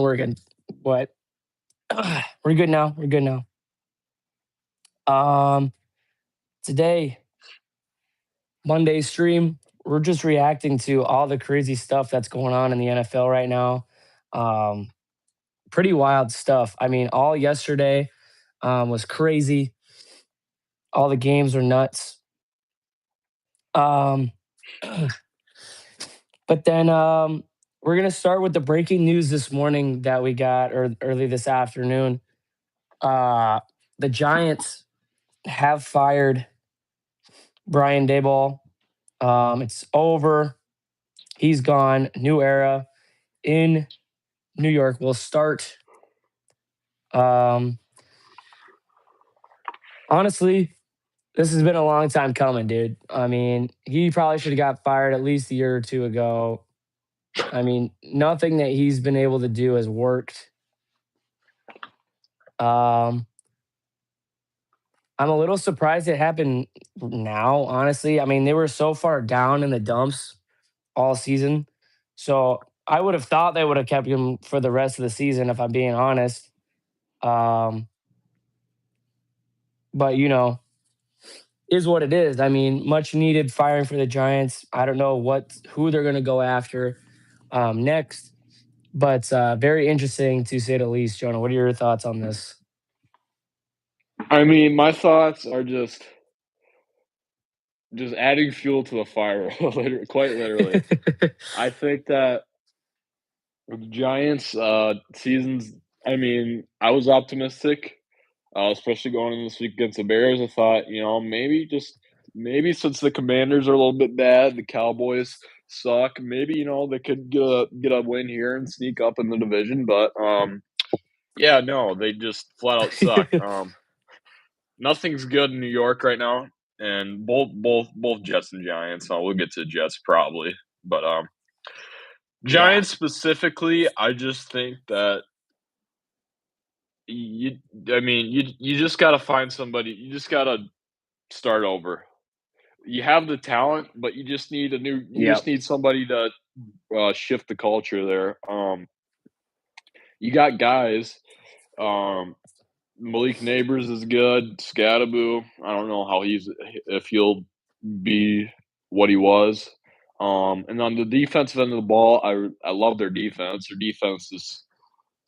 working. What? We're good now. We're good now. Um, Today, Monday stream, we're just reacting to all the crazy stuff that's going on in the NFL right now. Um, Pretty wild stuff. I mean, all yesterday was crazy. All the games are nuts. Um, but then we're gonna start with the breaking news this morning that we got, or early this afternoon. Uh, the Giants have fired Brian Daboll. It's over. He's gone. New era in New York will start. Um, Honestly, this has been a long time coming, dude. I mean, he probably should have got fired at least a year or two ago. I mean, nothing that he's been able to do has worked. Um, I'm a little surprised it happened now, honestly. I mean, they were so far down in the dumps all season. So I would have thought they would have kept him for the rest of the season, if I'm being honest. Um, but is what it is. I mean, much needed firing for the Giants. I don't know who they're going to go after next, but very interesting to say the least. Jonah, what are your thoughts on this? I mean, my thoughts are just adding fuel to the fire, quite literally. I think that with the Giants seasons, I mean, I was optimistic, especially going in this week against the Bears. I thought, maybe since the Commanders are a little bit bad, the Cowboys suck. Maybe they could get a win here and sneak up in the division. But yeah, no, they just flat out suck. Nothing's good in New York right now, and both Jets and Giants. We'll get to Jets probably, but Yeah. Giants specifically, I just think that you. I mean, you just got to find somebody. You just got to start over. You have the talent, but you just need a new. You just Yep. need somebody to shift the culture there. You got guys. Um, Malik Neighbors is good. Scattaboo, I don't know if he'll be what he was. And on the defensive end of the ball, I love their defense. Their defense is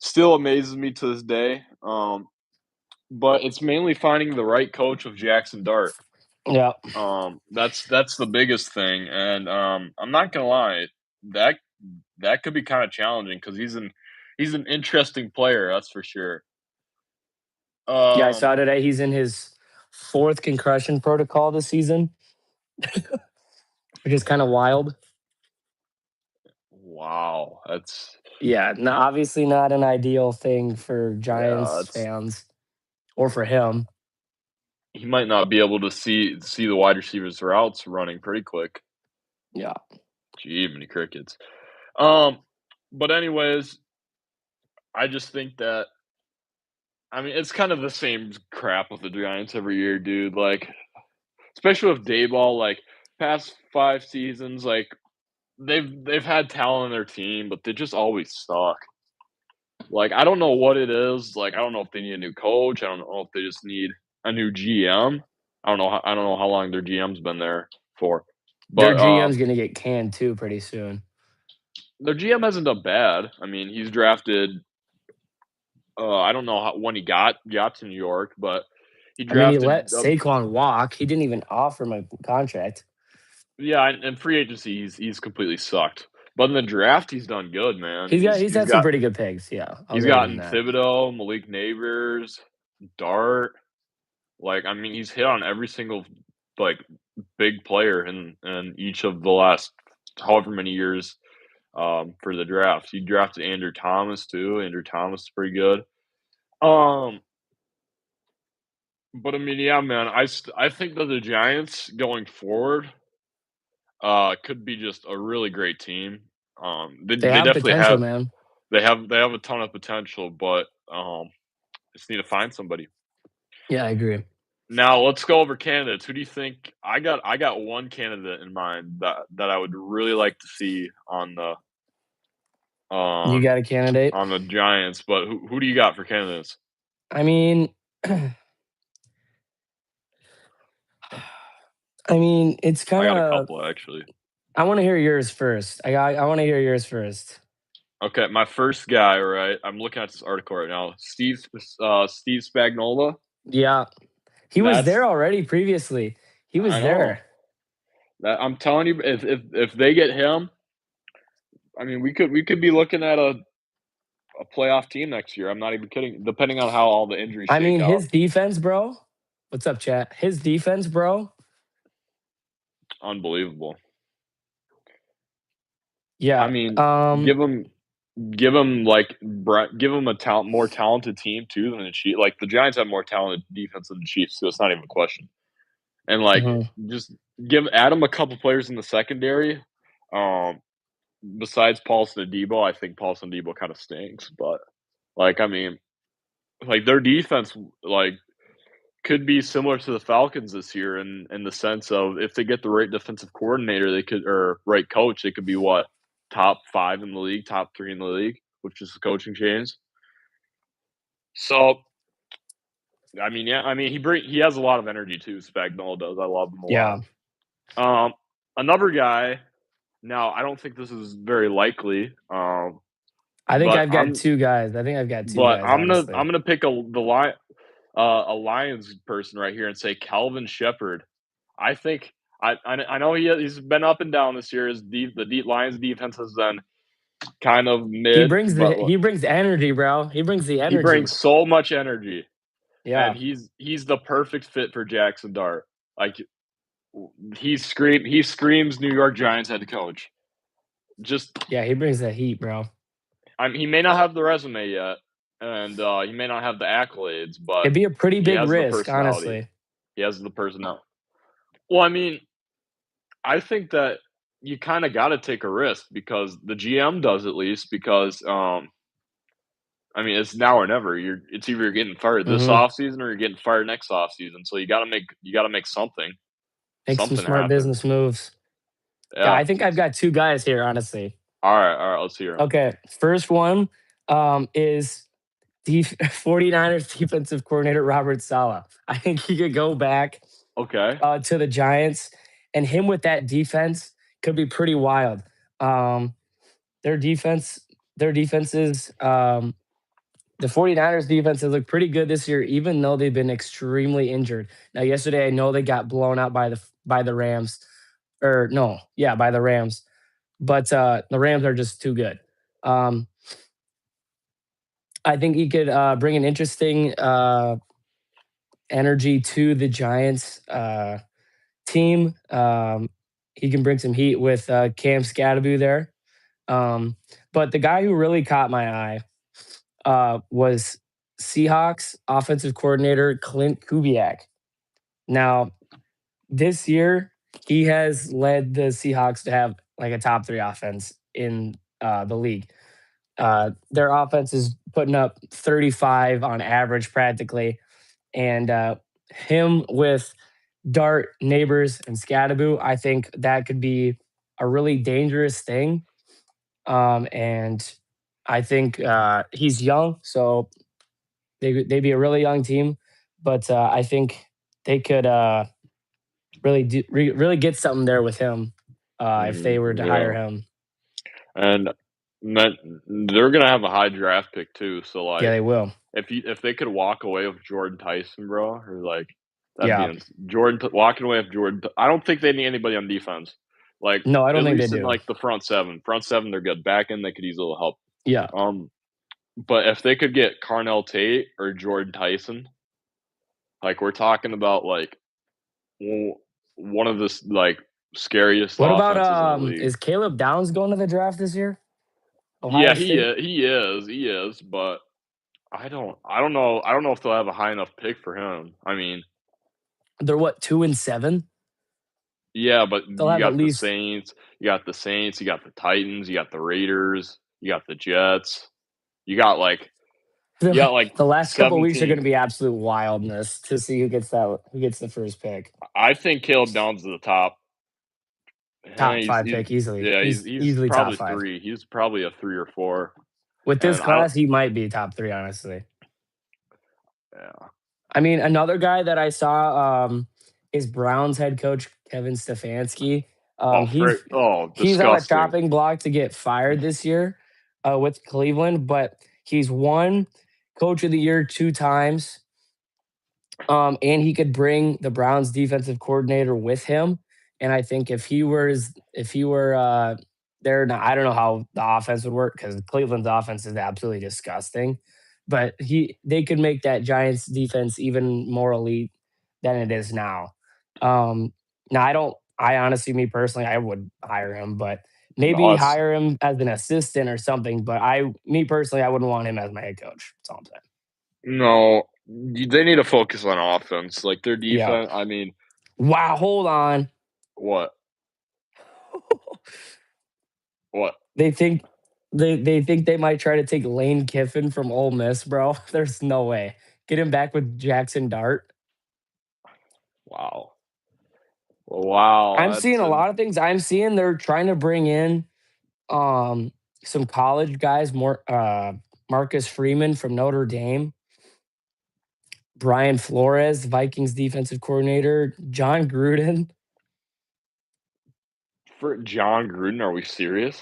still amazes me to this day. But it's mainly finding the right coach of Jackson Dart. Yep. That's the biggest thing, and I'm not gonna lie, that that could be kind of challenging because he's an interesting player, that's for sure. Yeah, I Um, saw today he's in his fourth concussion protocol this season, which is kind of wild. wow, Yeah, no, obviously not an ideal thing for yeah, Giants fans or for him. he might not be able to see the wide receivers routes running pretty quick. Yeah. Gee, many crickets. Um, but anyways, I just think that I mean it's kind of the same crap with the Giants every year, dude. Like, especially with Dayball, like past 5 seasons, like they've had talent on their team, but they just always suck. Like, I don't know what it is. Like, I don't know if they need a new coach. I don't know if they just need a new GM. I don't know how long their GM's been there for, Their but GM's going to get canned too pretty soon. their GM hasn't done bad. I mean, he's drafted. I don't know when he got to New York, but he I mean, he drafted. let Saquon walk. He didn't even offer him a contract. Yeah, in free agency, he's completely sucked. But in the draft, he's done good, man. He's had some pretty good picks. Yeah, I'll He's give him gotten that. Thibodeau, Malik Neighbors, Dart. Like, I mean, he's hit on every single like big player in each of the last however many years for the draft. He drafted Andrew Thomas too. Andrew Thomas is pretty good. Um, but I mean, yeah, man, I think that the Giants going forward could be just a really great team. They They have definitely potential, man. they have a ton of potential, but just need to find somebody. Yeah, I agree. Now let's go over candidates. Who do you think? I got one candidate in mind that I would really like to see on You on got a candidate? on the Giants, but who do you got for candidates? I mean, it's I kind got a of. couple actually. I want to hear yours first. I want to hear yours first. Okay, my first guy, right? I'm looking at this article right now. Steve Spagnuolo. Yeah, he was That's there already previously. He was I know. there. That I'm telling you, if they get him, I mean, we could be looking at a playoff team next year. I'm not even kidding. Depending on how all the injuries I shake mean, out, his defense, bro. What's up, chat? His defense, bro. unbelievable. I Yeah. mean, give him give him like give him a more talented team too than the Chiefs. Like the Giants have more talented defense than the Chiefs, so it's not even a question. And like Mhm. just give Adam a couple players in the secondary. Um, Besides Paulson and Debo, I think Paulson and Debo kind of stinks. But like, I mean, like their defense, like could be similar to the Falcons this year in the sense of if they get the right defensive coordinator, they could or right coach, they could be what top 5 in the league, top 3 in the league, which is the coaching change. So I mean, yeah, I mean he has a lot of energy too. Spagnuolo does. I love him a lot. Yeah. Um, Another guy. Now I don't think this is very likely. I think But I've got I'm two guys. I think I've got two but guys, I'm honestly. gonna pick a Lions person right here and say Calvin Shepard. I think I know he's been up and down this year. The Lions defense has been kind of mid, but He brings energy, bro. He brings the he brings energy. so much energy, and Yeah. he's the perfect fit for Jackson Dart. Like he screams New York Giants head coach. Just Yeah, he brings the heat, bro. he may not have the resume yet, and he may not have the accolades, but It'd be a pretty he big has the risk, personality. honestly. He has the personality. Well, I mean, I think that you kind of got to take a risk because the GM does at least because I mean it's now or never. It's either you're getting fired this Hmm. offseason or you're getting fired next offseason. So you got to make Make some something smart happen. business moves. Yeah, Yeah. I think I've got two guys here, honestly. All right. Let's hear him. Okay. First one is 49ers defensive coordinator Robert Saleh. I think he could go back Okay. to the Giants, and him with that defense could be pretty wild. Um, their defense, their defenses, the 49ers defense has looked pretty good this year, even though they've been extremely injured. Now, yesterday, I know they got blown out by the Rams, or no, yeah, by the Rams, but the Rams are just too good. Um, I think he could bring an interesting energy to the Giants team. He can bring some heat with Cam Scadaboo there. But the guy who really caught my eye was Seahawks offensive coordinator Clint Kubiak. Now, this year, he has led the Seahawks to have like a top 3 offense in the league. Their offense is putting up 35 on average practically. And him with Dart, Neighbors, and Scadaboo, I think that could be a really dangerous thing. And I think he's young, so they'd be a really young team. But I think they could really get something there with him if they were to hire Yeah. him. And that they're gonna have a high draft pick too. So Yeah, like, they will. if they could walk away with Jordan Tyson, bro, or like that'd be Yeah. Walking away with Jordan. I don't think they need anybody on defense. Like No, I don't at think they least in do. like the front seven. Front seven, they're good. Back end, they could easily help. Yeah. Um, but if they could get Carnell Tate or Jordan Tyson, like we're talking about like one of the like scariest What about offenses in the league. is Caleb Downs going to the draft this year? Ohio Yeah, State? he is, but I don't know if they'll have a high enough pick for him. I mean, They're what, 2-7? yeah, but They'll have at least You got the Titans, you got the Raiders, you got the Jets. You got like you got like the last couple of 7 weeks are going to teams. be absolute wildness to see who gets the first pick. I think Caleb Downs is the top. Top He's 5 he's pick easily. yeah, He's he's easily top probably 5. 3. He's probably a 3 or 4, With this and I don't class, he might be top 3, honestly. yeah. I mean, another guy that I saw is Browns head coach Kevin Stefanski. Oh, He's he's on a disgusting. chopping block to get fired this year with Cleveland, but he's won Coach of the Year 2 times. And he could bring the Browns defensive coordinator with him. And I think if he were there now, I don't know how the offense would work because Cleveland's offense is absolutely disgusting. But they could make that Giants defense even more elite than it is now. Now I honestly, me personally, I would hire him, but maybe No, hire him as an assistant or something. But me personally, I wouldn't want him as my head coach. That's all I'm saying. no, they need to focus on offense. Like, their Yeah. defense, I mean, Wow, hold on. what? What? They think they think they might try to take Lane Kiffin from Ole Miss, bro. There's no way. Get him back with Jackson Dart. Wow. Wow, I'm seeing that's a an lot of things. I'm seeing they're trying to bring in um some college guys, more Marcus Freeman from Notre Dame, Brian Flores, Vikings defensive coordinator, John Gruden, for John Gruden, are we serious?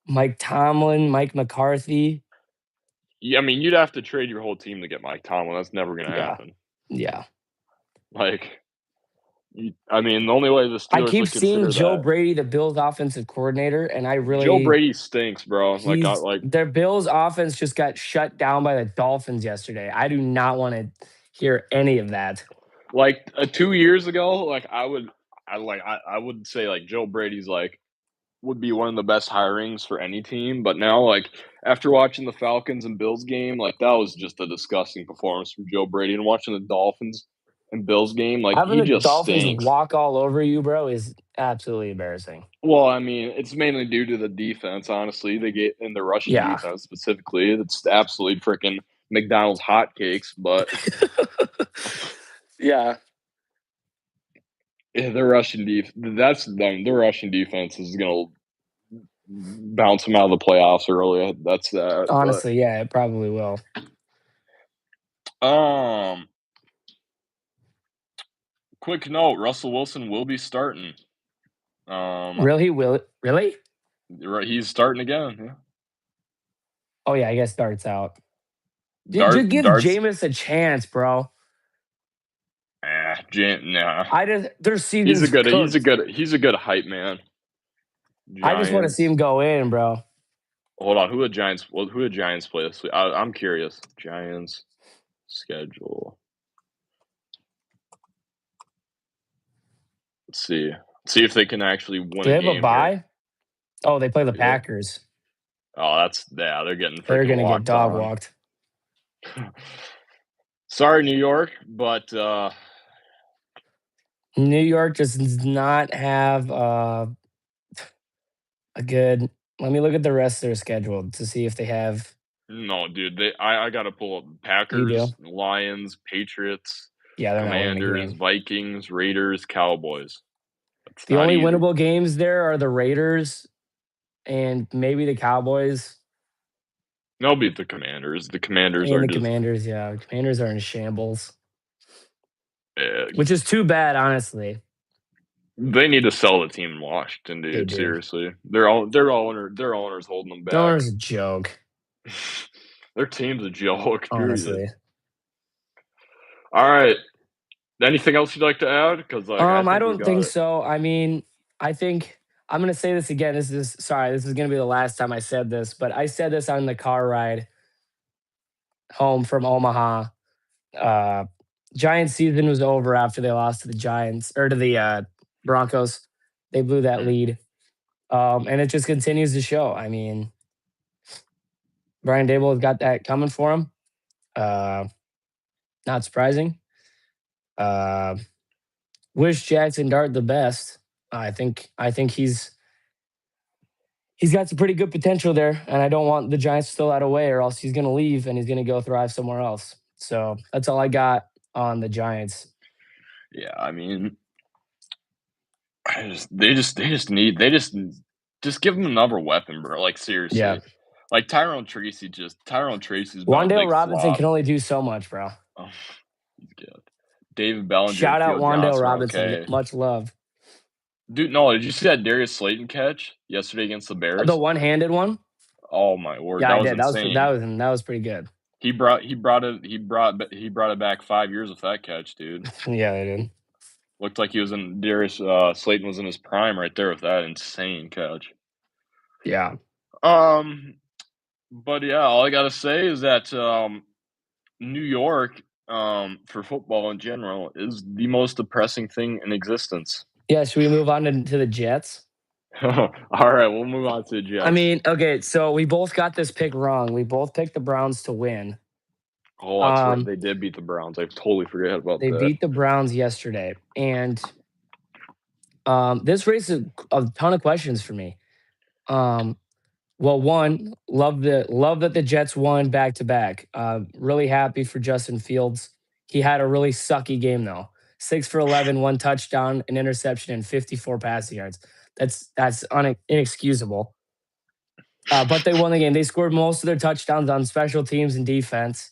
Mike Tomlin, Mike McCarthy. Yeah, I mean, you'd have to trade your whole team to get Mike Tomlin, that's never gonna Yeah. happen. Yeah. Like, I mean, the only way the I Steelers keep would seeing consider Joe that Brady, the Bills offensive coordinator, and I Joe really Brady stinks, bro. he's their Bills offense just got shut down by the Dolphins yesterday. I do not want to hear any of that. 2 years ago, I would say, like, Joe Brady's, like, would be one of the best hirings for any team, but now, like, after watching the Falcons and Bills game, like, that was just a disgusting performance from Joe Brady, and watching the Dolphins and Bills game, like, Having he the just Dolphins stinks. walk all over you, bro, is absolutely embarrassing. Well, I mean, it's mainly due to the defense, honestly. They get in the rushing Yeah. defense specifically. It's absolutely freaking McDonald's hotcakes, but Yeah. yeah, their rushing defense is gonna bounce them out of the playoffs early. That's that. But Honestly, yeah, it probably will. um, quick note: Russell Wilson will be starting. Really? Will it? Really? Right, he's starting again. Yeah. Oh yeah, I guess Dart's out. Just give Darts. Jameis a chance, bro. Nah. Their season's cooked. He's a good hype man. I just want to see Giants. him go in, bro. Hold on, who the Giants play this week? I'm curious. Giants schedule. Let's see. See if they can actually win Do a they have a game here. bye? Oh, they play the Yep. Packers. Oh, they're getting They're freaking gonna get walked dog on. walked. Sorry, New York, but New York just does not have a good. Let me look at the rest of their schedule to see if they have. no, dude. I gotta pull up You Packers, do? Lions, Patriots, Yeah, they're not winning a Commanders, game. Vikings, Raiders, Cowboys. That's The not only easy. winnable games there are the Raiders and maybe the Cowboys They'll beat the Commanders. The Commanders and are the just Commanders. Yeah, the Commanders are in shambles, uh, which is too bad, honestly. they need to sell the team in Washington, They dude. do. Seriously, their owners holding them The back. owner's a joke, Their team's a joke. Period. honestly. All right. Anything else you'd like to add? Because I I think we don't got think it. so. I mean, I think I'm gonna say this again. This is gonna be the last time I said this, but I said this on the car ride home from Omaha. Uh, Giants season was over after they lost to the Giants or to the Broncos. They blew that Mm. lead, and it just continues to show. I mean, Brian Dable has got that coming for him. Uh, Not surprising. Uh, Wish Jackson Dart the best. I think he's got some pretty good potential there, and I don't want the Giants to throw that away, or else he's going to leave and he's going to go thrive somewhere else. So that's all I got on the Giants. Yeah, I mean, They just give him another weapon, bro. Like Yeah. seriously, like Tyrone Tracy's been a Wandale big Robinson flop. can only do so much, bro. Oh, he's good. David Bellinger and Shout out Theo Wandale Johnson are Robinson. okay. Much love. Dude, no, did you see that Darius Slayton catch yesterday against the The Bears? one-handed one? Oh my word, Yeah, that I was did. insane. That was pretty good. He brought it back 5 years with that catch, dude. Yeah, they did. Looked like he was in Darius Slayton was in his prime right there with that insane catch. Yeah. Um, but yeah, all I gotta say is that New York, for football in general, is the most depressing thing in existence. Yeah, should we move on to the Jets? All right, we'll move on to the I Jets. mean, okay, so we both got this pick wrong. We both picked the Browns to win. Oh, that's right. Um, They did beat the Browns. I totally forget about they that. beat the Browns yesterday, and this raises a ton of questions for me. Um, well, one, love that the Jets won back to back. Really happy for Justin Fields. He had a really sucky game though. 6 for 11, one touchdown, an interception, and 54 passing yards. That's inexcusable. But they won the game. They scored most of their touchdowns on special teams and defense.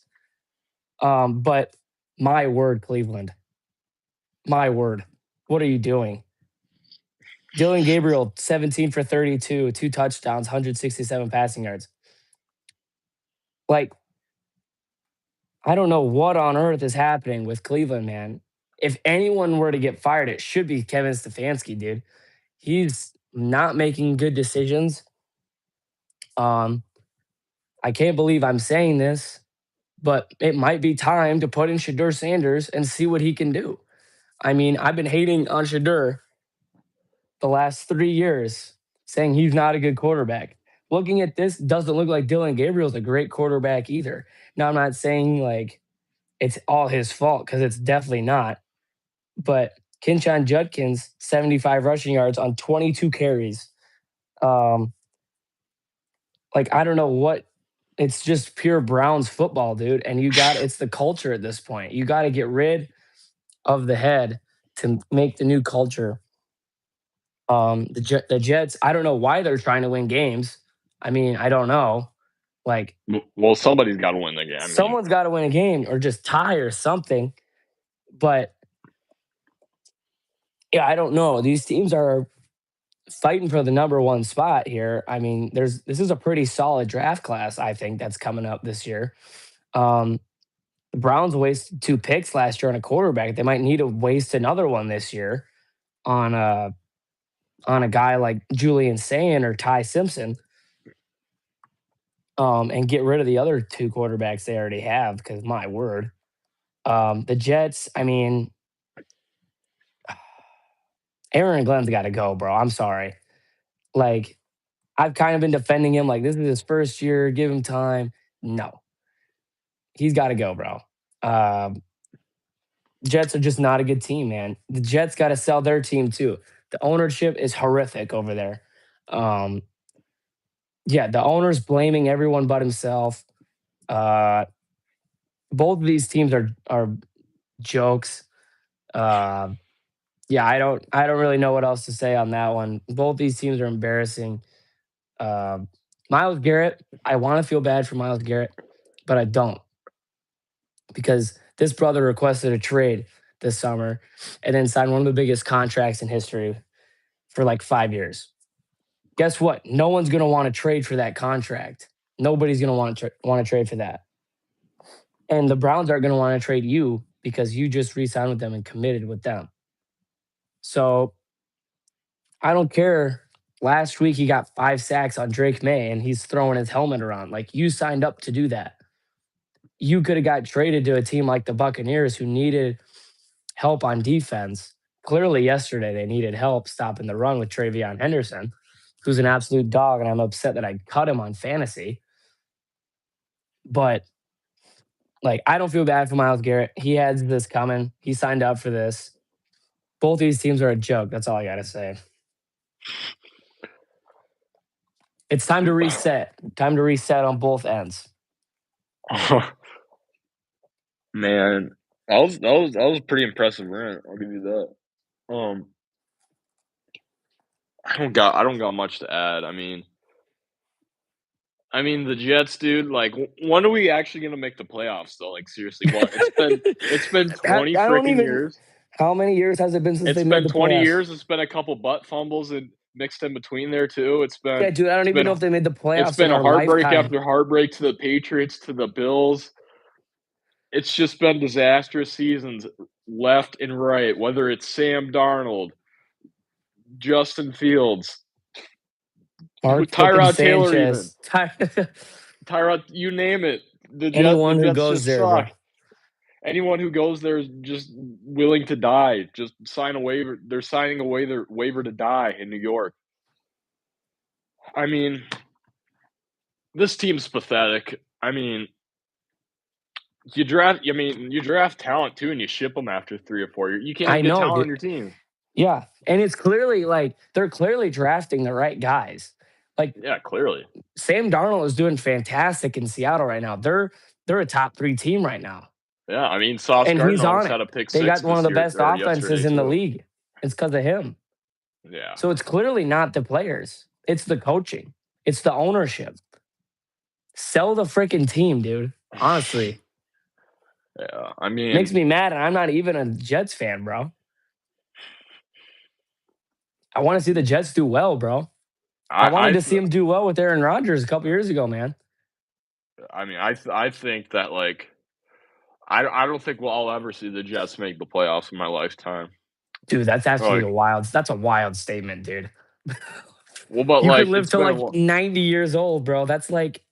But my word, Cleveland, my word, what are you doing? Dylan Gabriel, 17 for 32, two touchdowns, 167 passing yards. Like, I don't know what on earth is happening with Cleveland, man. If anyone were to get fired, it should be Kevin Stefanski, dude. He's not making good decisions. Um, I can't believe I'm saying this, but it might be time to put in Shadur Sanders and see what he can do. I mean, I've been hating on Shadur the last 3 years, saying he's not a good quarterback. Looking at this, doesn't look like Dylan Gabriel's a great quarterback either. Now, I'm not saying like it's all his fault because it's definitely not. But Kinchan Judkins, 75 rushing yards on 22 carries. Um, like, I don't know what. It's just pure Browns football, dude. And it's the culture at this point. You got to get rid of the head to make the new culture. The Jets, I don't know why they're trying to win games. I mean, I don't know. Like, Well, somebody's got to win the game. I mean, someone's got to win a game or just tie or something. But yeah, I don't know. These teams are fighting for the number one spot here. I mean, this is a pretty solid draft class, I think, that's coming up this year. Um, the Browns wasted two picks last year on a quarterback. They might need to waste another one this year on a guy like Julian Sayin or Ty Simpson. And get rid of the other two quarterbacks they already have, because my word. The Jets, I mean, Aaron Glenn's got to go, bro. I'm sorry. Like, I've kind of been defending him, like, this is his first year, give him time. No, he's got to go, bro. Um, Jets are just not a good team, man. The Jets got to sell their team too. The ownership is horrific over there. Um, yeah, the owner's blaming everyone but himself. Uh, both of these teams are jokes. Uh, yeah, I don't really know what else to say on that one. Both these teams are embarrassing. Um, Miles Garrett, I want to feel bad for Miles Garrett, but I don't, because this brother requested a trade this summer and then signed one of the biggest contracts in history for like 5 years. Guess what? No one's going to want to trade for that contract. Nobody's going to want to trade for that. And the Browns aren't going to want to trade you because you just re-signed with them and committed with them. So I don't care. Last week he got 5 sacks on Drake May and he's throwing his helmet around. Like, you signed up to do that. You could have got traded to a team like the Buccaneers who needed help on defense. Clearly, yesterday they needed help stopping the run with Travion Henderson, who's an absolute dog, and I'm upset that I cut him on fantasy. But like, I don't feel bad for Miles Garrett. He has this coming. He signed up for this. Both these teams are a joke. That's all I gotta say. It's time to reset. Time to reset on both ends. man, that was a pretty impressive rant. I'll give you that. Um, I don't got much to add. I mean, the Jets, dude, like, when are we actually gonna make the playoffs, though? Like, seriously, what? It's been I 20 don't freaking even. years. How many years has it been since It's they made been the 20 playoffs? years. It's been a couple butt fumbles and mixed in between there too. Yeah, dude, I don't It's even been know if they made the it's playoffs in been a our heartbreak lifetime. after heartbreak to the Patriots, to the Bills. It's just been disastrous seasons left and right, whether it's Sam Darnold, Justin Fields, Mark fucking Tyrod Taylor even. Sanchez. Tyrod, you name it. The Anyone who Jets goes just there, bro. suck. Anyone who goes there is just willing to die. Just sign a waiver. They're signing away their waiver to die in New York. I mean, this team's pathetic. You draft talent too, and you ship them after 3 or 4 years. You can't I even get know, talent on dude. your team. Yeah, and it's clearly like they're clearly drafting the right guys. Like Yeah, clearly. Sam Darnold is doing fantastic in Seattle right now. They're a top 3 team right now, Yeah, I mean, Sauce and he's Gardner on almost it. had a pick They six got one of this the year best or yesterday offenses in the too. league. It's because of him. Yeah, So it's clearly not the players. It's the coaching. It's the ownership. Sell the freaking team, dude. Honestly, yeah. makes me mad, and I'm not even a Jets fan, bro. I want to see the Jets do well, bro. I I, wanted I, to th- see him do well with Aaron Rodgers a couple years ago, man. I think that like I don't think I'll ever see the Jets make the playoffs in my lifetime. Dude, that's absolutely Like, wild. That's a wild statement, dude. well, but You could like live it's till been a like while. 90 years old, bro. That's like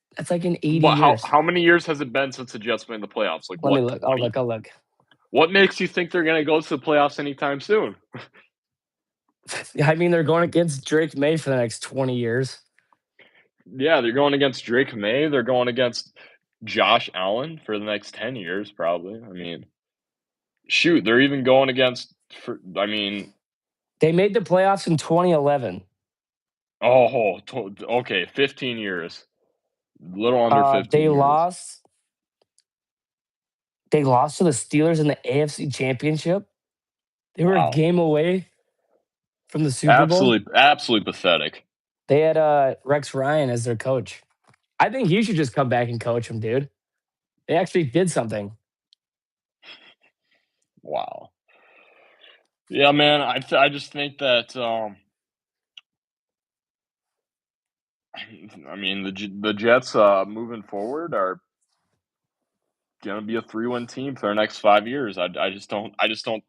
in 80 But how years. how many years has it been since the Jets made the playoffs? Like Let me what, look. I'll 20? look. I'll look. What makes you think they're gonna go to the playoffs anytime soon? I mean, they're going against Drake May for the next 20 years. Yeah, they're going against Drake May. They're going against Josh Allen for the next 10 years, probably. I mean, shoot, they're even going against. They made the playoffs in 2011. Okay, 15 years, little under 15 They years. lost. They lost to the Steelers in the AFC Championship. They were a Wow, game away from the Super Bowl. absolutely pathetic. They had Rex Ryan as their coach. I think he should just come back and coach them, dude. They actually did something. Wow. Yeah, man. I just think that the Jets moving forward are gonna be a 3-win team for the next 5 years. I just don't.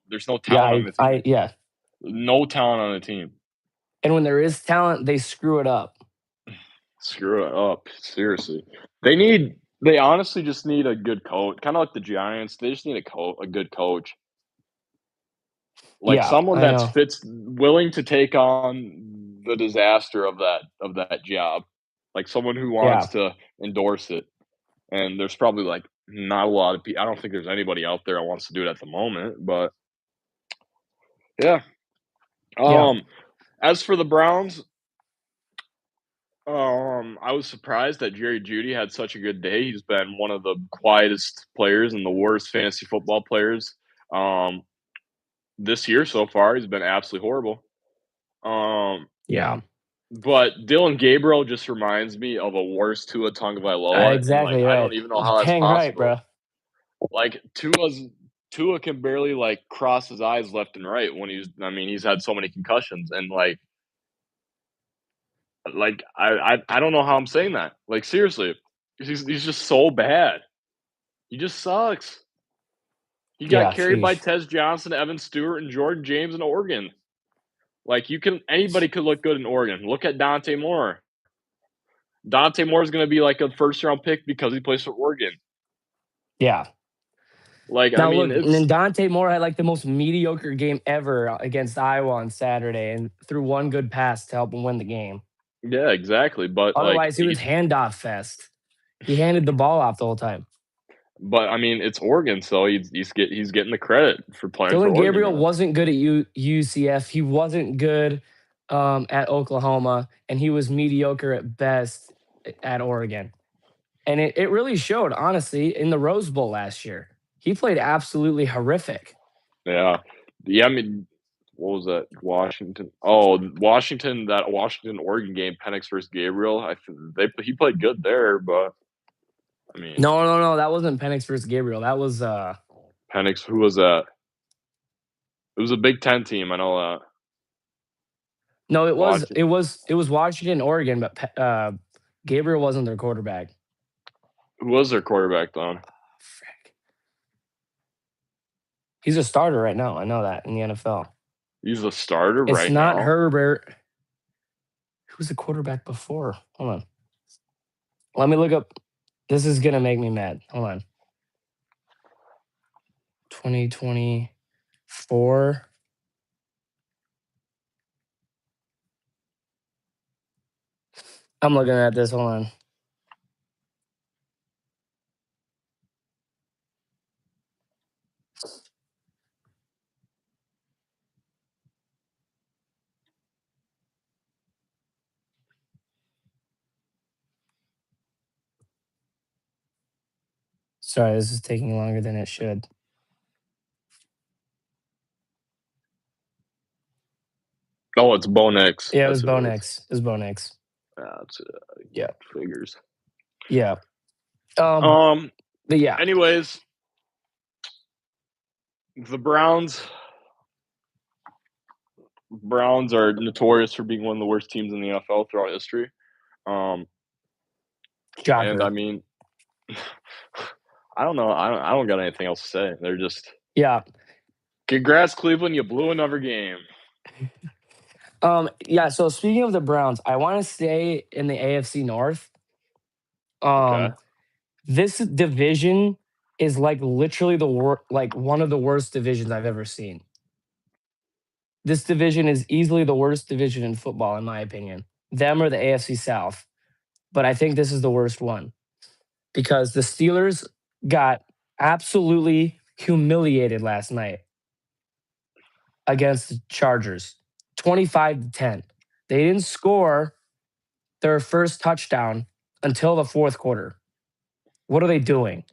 There's no Yeah, talent on the team. yeah. No talent on the team. And when there is talent, they screw it up. Screw it up, seriously. They honestly just need a good coach, kinda like the Giants. They just need a good coach. Like, Yeah, someone I that's know. fits willing to take on the disaster of that job. Like, someone who Yeah, wants to endorse it, and there's probably, like, not a lot of people. I don't think there's anybody out there that wants to do it at the moment, but yeah. yeah, Um, as for the Browns, I was surprised that Jerry Jeudy had such a good day. He's been one of the quietest players and the worst fantasy football players, um, this year so far. He's been absolutely horrible. Um, yeah. but Dylan Gabriel just reminds me of a worse Tua Tagovailoa, and, like, Exactly I right. don't even know how that's Dang right, possible. bro. Like, Tua can barely, like, cross his eyes left and right when he's had so many concussions, and, I don't know how I'm saying that. Like, seriously, he's just so bad. He just sucks. He got Yeah, carried by sheesh. Tez Johnson, Evan Stewart, and Jordan James in Oregon. Like, anybody could look good in Oregon. Look at Dante Moore. Dante Moore is going to be like a first round pick because he plays for Oregon. Yeah. Like, I Now mean, look, and then it's Dante Moore had like the most mediocre game ever against Iowa on Saturday, and threw one good pass to help him win the game. yeah, exactly. But like, Otherwise, he was handoff fest. He handed the ball off the whole time. I mean, it's Oregon, so he's getting the credit for playing for Dylan Oregon Gabriel now. wasn't good at UCF. He wasn't good at Oklahoma, and he was mediocre at best at Oregon. And it really showed, honestly, in the Rose Bowl last year. He played absolutely horrific. Yeah, yeah. I mean, what was that? Washington. Oh, Washington. That Washington Oregon game, Penix versus Gabriel. He played good there, but I mean, No. That wasn't Penix versus Gabriel. That was Penix. Who was that? It was a Big Ten team. I know that. no. It was Watch. it was it was Washington, Oregon, but Gabriel wasn't their quarterback. Who was their quarterback then? Frick. He's a starter right now. I know that in the NFL. He's the starter It's right not now. Herbert. Who was the quarterback before? Hold on. Let me look up. This is gonna make me mad. Hold on. 2024. I'm looking at this. Hold on. Sorry, this is taking longer than it should. Oh, it's Bo Nix. Yeah, it was That's what Bo it is. Nix. It was Bo Nix. That's Yeah. figures. Yeah. Um. But yeah. Anyways, the Browns are notorious for being one of the worst teams in the NFL throughout history. And Shocker. I mean, I don't know. I don't got anything else to say. They're just Yeah. congrats, Cleveland. You blew another game. Yeah, so speaking of the Browns, I want to stay in the AFC North. Okay. This division is like literally like one of the worst divisions I've ever seen. This division is easily the worst division in football, in my opinion. Them or the AFC South. But I think this is the worst one because the Steelers got absolutely humiliated last night against the Chargers, 25-10. They didn't score their first touchdown until the fourth quarter. What are they doing?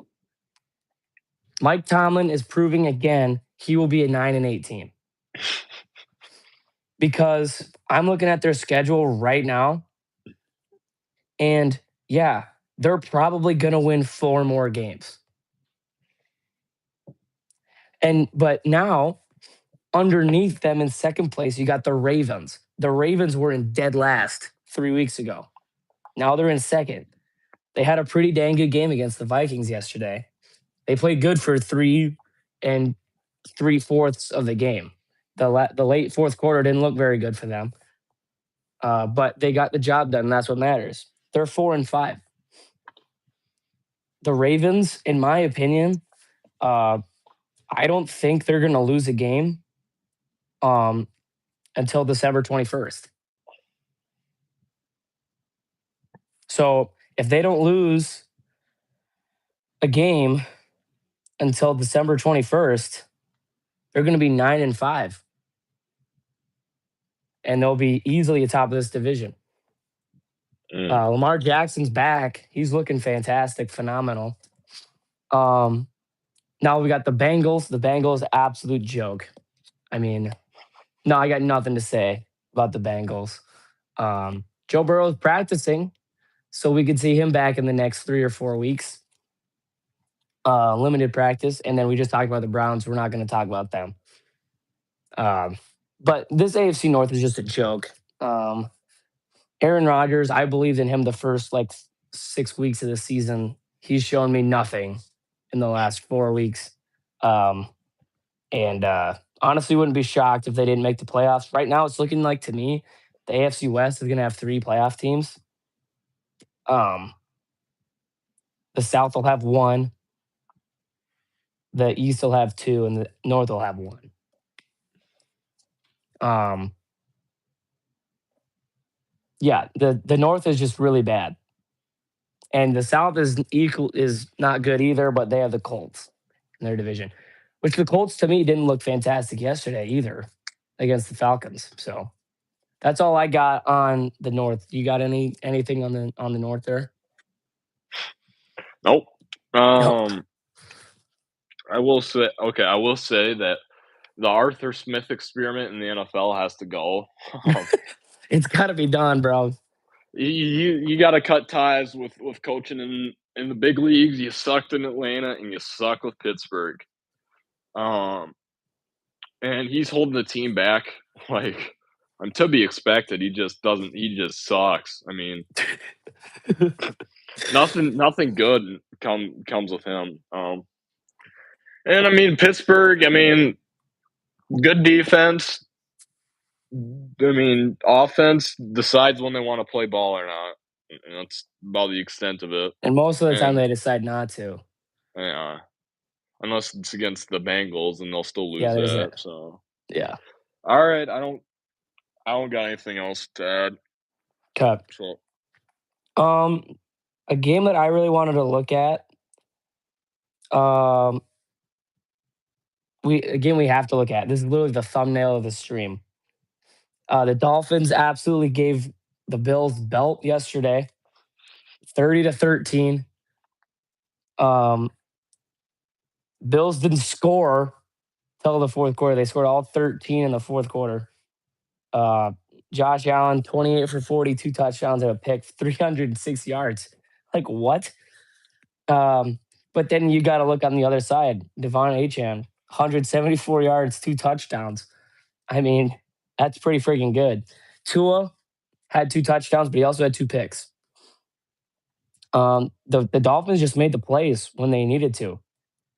Mike Tomlin is proving again he will be a 9-8 team. Because I'm looking at their schedule right now, and yeah, they're probably going to win 4 more games. But now, underneath them in second place, you got the Ravens. The Ravens were in dead last 3 weeks ago. Now they're in second. They had a pretty dang good game against the Vikings yesterday. They played good for 3 3/4 of the game. The late fourth quarter didn't look very good for them, but they got the job done. And that's what matters. They're 4-5. The Ravens, in my opinion, I don't think they're going to lose a game until December 21st. So if they don't lose a game until December 21st, they're going to be 9-5. And they'll be easily atop of this division. Lamar Jackson's back. He's looking fantastic, phenomenal. Now we got the Bengals. The Bengals, absolute joke. I mean, no, I got nothing to say about the Bengals. Joe Burrow's practicing, so we could see him back in the next 3 or 4 weeks. Limited practice, and then we just talked about the Browns. We're not going to talk about them. But this AFC North is just a joke. Aaron Rodgers, I believed in him the first 6 weeks of the season. He's shown me nothing in the last 4 weeks. And honestly, wouldn't be shocked if they didn't make the playoffs. Right now, it's looking like to me, the AFC West is going to have 3 playoff teams. The South will have 1. The East will have 2, and the North will have 1. Yeah, the North is just really bad, and the South is not good either. But they have the Colts in their division, which the Colts to me didn't look fantastic yesterday either against the Falcons. So that's all I got on the North. You got anything on the North there? Nope. Nope. I will say that the Arthur Smith experiment in the NFL has to go. Um, It's got to be done, bro. you got to cut ties with coaching in the big leagues. You sucked in Atlanta and you suck with Pittsburgh. Um, and he's holding the team back. Like, to be expected. He just doesn't. He just sucks. I mean, nothing good comes with him. And I mean Pittsburgh. I mean, good defense. I mean, offense decides when they want to play ball or not. And that's about the extent of it. And most of the time And they decide not to. yeah, unless it's against the Bengals, and they'll still Yeah, lose there's that. it. So, Yeah. all right, I don't got anything else to add. Okay. So, Um, a game that I really wanted to look at. Um, we have to look at. This is literally the thumbnail of the stream. The Dolphins absolutely gave the Bills belt yesterday, 30-13. Um, Bills didn't score till the fourth quarter. They scored all 13 in the fourth quarter. Uh, Josh Allen, 28 for 40, 2 touchdowns and a pick, 306 yards. Like what? But then you got to look on the other side. Devon Achane, 174 yards, 2 touchdowns. I mean, that's pretty freaking good. Tua had 2 touchdowns, but he also had 2 picks. The Dolphins just made the plays when they needed to,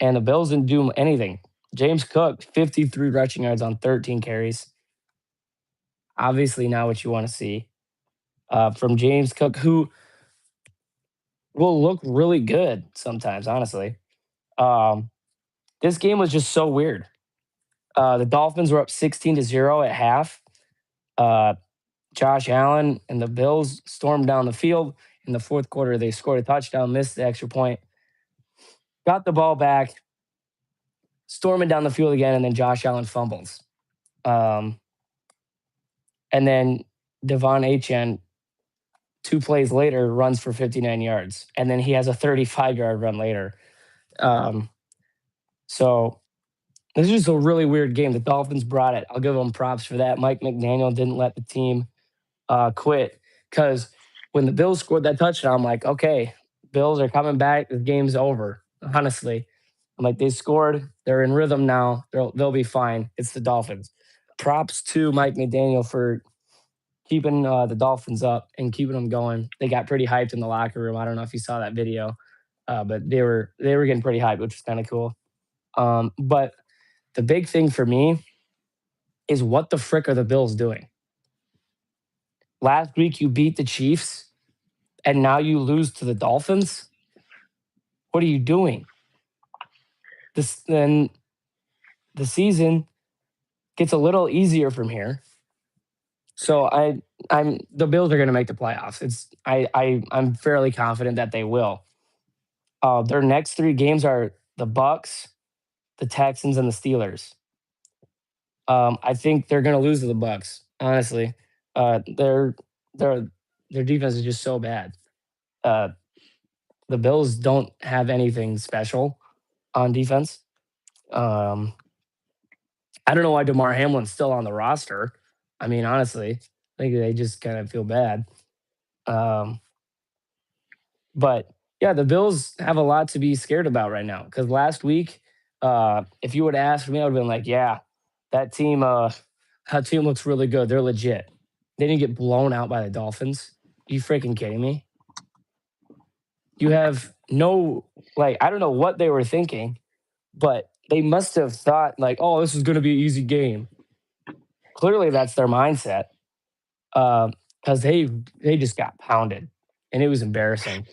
and the Bills didn't do anything. James Cook, 53 rushing yards on 13 carries. Obviously, not what you want to see from James Cook, who will look really good sometimes, honestly. This game was just so weird. The Dolphins were up 16-0 at half. Josh Allen and the Bills stormed down the field. In the fourth quarter, they scored a touchdown, missed the extra point, got the ball back, storming down the field again, and then Josh Allen fumbles. And then Devon Achane, 2 plays later, runs for 59 yards. And then he has a 35-yard run later. So this is just a really weird game. The Dolphins brought it. I'll give them props for that. Mike McDaniel didn't let the team quit because when the Bills scored that touchdown, I'm like, okay, Bills are coming back. The game's over. Honestly, I'm like, they scored. They're in rhythm now. They'll be fine. It's the Dolphins. Props to Mike McDaniel for keeping the Dolphins up and keeping them going. They got pretty hyped in the locker room. I don't know if you saw that video, but they were getting pretty hyped, which was kind of cool. But the big thing for me is what the frick are the Bills doing? Last week you beat the Chiefs and now you lose to the Dolphins. What are you doing? Then the season gets a little easier from here. So I'm the Bills are going to make the playoffs. I'm fairly confident that they will. Their next 3 games are the Bucks, the Texans, and the Steelers. I think they're going to lose to the Bucks. Honestly, their their defense is just so bad. Uh, the Bills don't have anything special on defense. Um, I don't know why DeMar Hamlin's still on the roster. I mean, honestly, I think they just kind of feel bad. Um, but yeah, the Bills have a lot to be scared about right now because last week, if you would have asked me, I would have been like, yeah, that team, that team looks really good. They're legit. They didn't get blown out by the Dolphins. Are you freaking kidding me? You have no, like, I don't know what they were thinking, but they must have thought, like, oh, this is going to be an easy game. Clearly, that's their mindset because they just got pounded and it was embarrassing.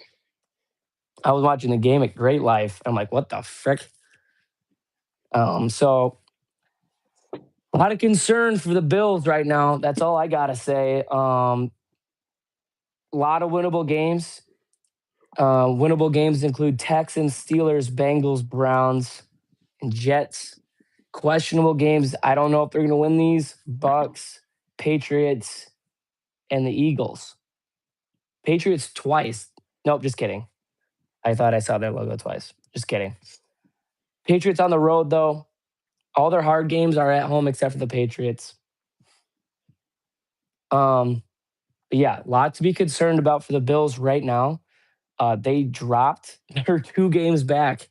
I was watching the game at Great Life. I'm like, what the frick? So a lot of concern for the Bills right now. That's all I gotta say. A lot of winnable games. Winnable games include Texans, Steelers, Bengals, Browns, and Jets. Questionable games. I don't know if they're going to win these. Bucks, Patriots, and the Eagles. Patriots twice. Nope, just kidding. I thought I saw their logo twice. Just kidding. Patriots on the road, though. All their hard games are at home except for the Patriots. But yeah, a lot to be concerned about for the Bills right now. They dropped. They're 2 games back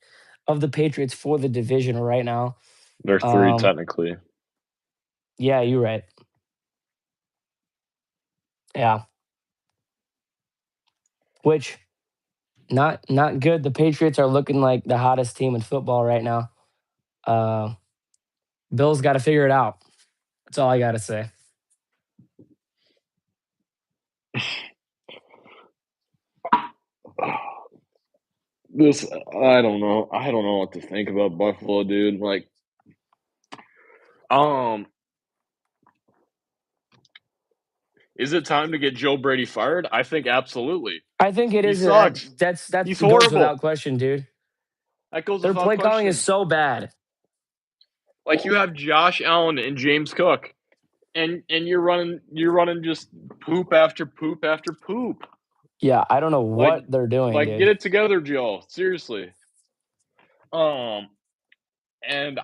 of the Patriots for the division right now. They're 3 technically. Yeah, you're right. Yeah. Which not good. The Patriots are looking like the hottest team in football right now. Bills got to figure it out. That's all I got to say. This I don't know. I don't know what to think about Buffalo, dude. Like, is it time to get Joe Brady fired? I think absolutely. I think it He is. sucks. That He's goes horrible. without question, dude. That goes Their without play calling is question. so bad. Like, you have Josh Allen and James Cook, and you're running just poop after poop after poop. Yeah, I don't know Like, what they're doing, get dude. it together, Joe. Seriously. And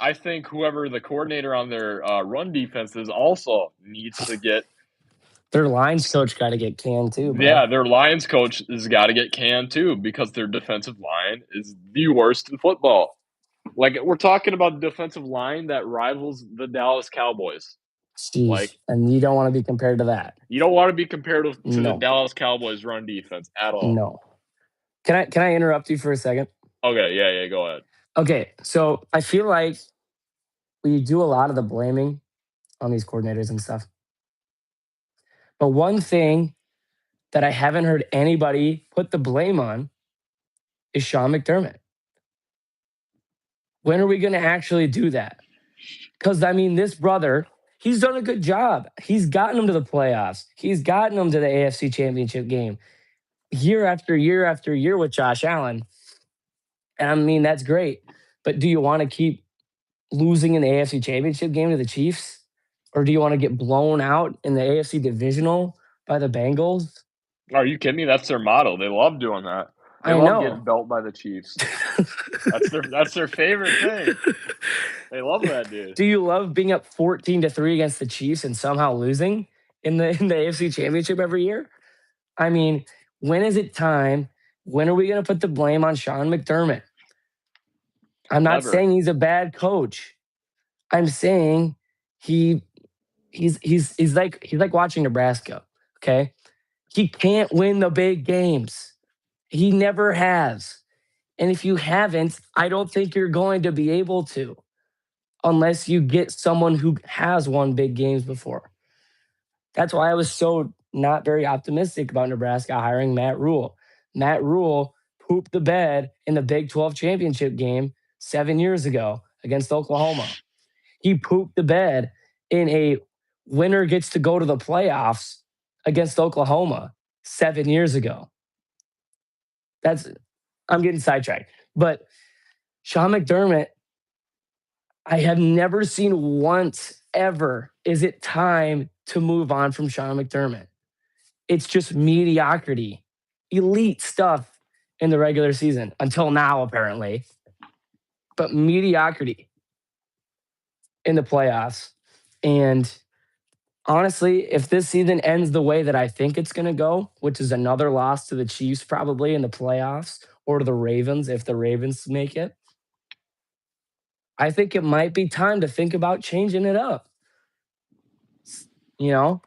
I think whoever the coordinator on their run defense is also needs to get. Their lines coach got to get canned too, bro. Yeah, their Lions coach has got to get canned too because their defensive line is the worst in football. Like, we're talking about a defensive line that rivals the Dallas Cowboys. Jeez, Like, and you don't want to be compared to that. you don't want to be compared to the No, Dallas Cowboys run defense at all. no. Can I interrupt you for a second? Okay, yeah, go ahead. Okay, so I feel like we do a lot of the blaming on these coordinators and stuff. But one thing that I haven't heard anybody put the blame on is Sean McDermott. When are we going to actually do that? Because, I mean, this brother, he's done a good job. He's gotten them to the playoffs, he's gotten them to the AFC Championship game year after year after year with Josh Allen. And I mean, that's great. But do you want to keep losing in the AFC Championship game to the Chiefs? Or do you want to get blown out in the AFC Divisional by the Bengals? Are you kidding me? That's their motto. They love doing that. They I love know. getting belt by the Chiefs. That's their favorite thing. They love that, dude. Do you love being up 14-3 against the Chiefs and somehow losing in the AFC Championship every year? I mean, when is it time? When are we going to put the blame on Sean McDermott? I'm not Never. saying he's a bad coach. I'm saying he's like watching Nebraska. Okay, he can't win the big games. He never has. And if you haven't, I don't think you're going to be able to unless you get someone who has won big games before. That's why I was so not very optimistic about Nebraska hiring Matt Rule. Matt Rule pooped the bed in the Big 12 championship game 7 years ago against Oklahoma. He pooped the bed in a winner gets to go to the playoffs against Oklahoma 7 years ago. I'm getting sidetracked. But Sean McDermott, I have never seen once ever, is it time to move on from Sean McDermott? It's just mediocrity, elite stuff in the regular season until now, apparently, but mediocrity in the playoffs. And honestly, if this season ends the way that I think it's going to go, which is another loss to the Chiefs probably in the playoffs or to the Ravens if the Ravens make it, I think it might be time to think about changing it up. You know,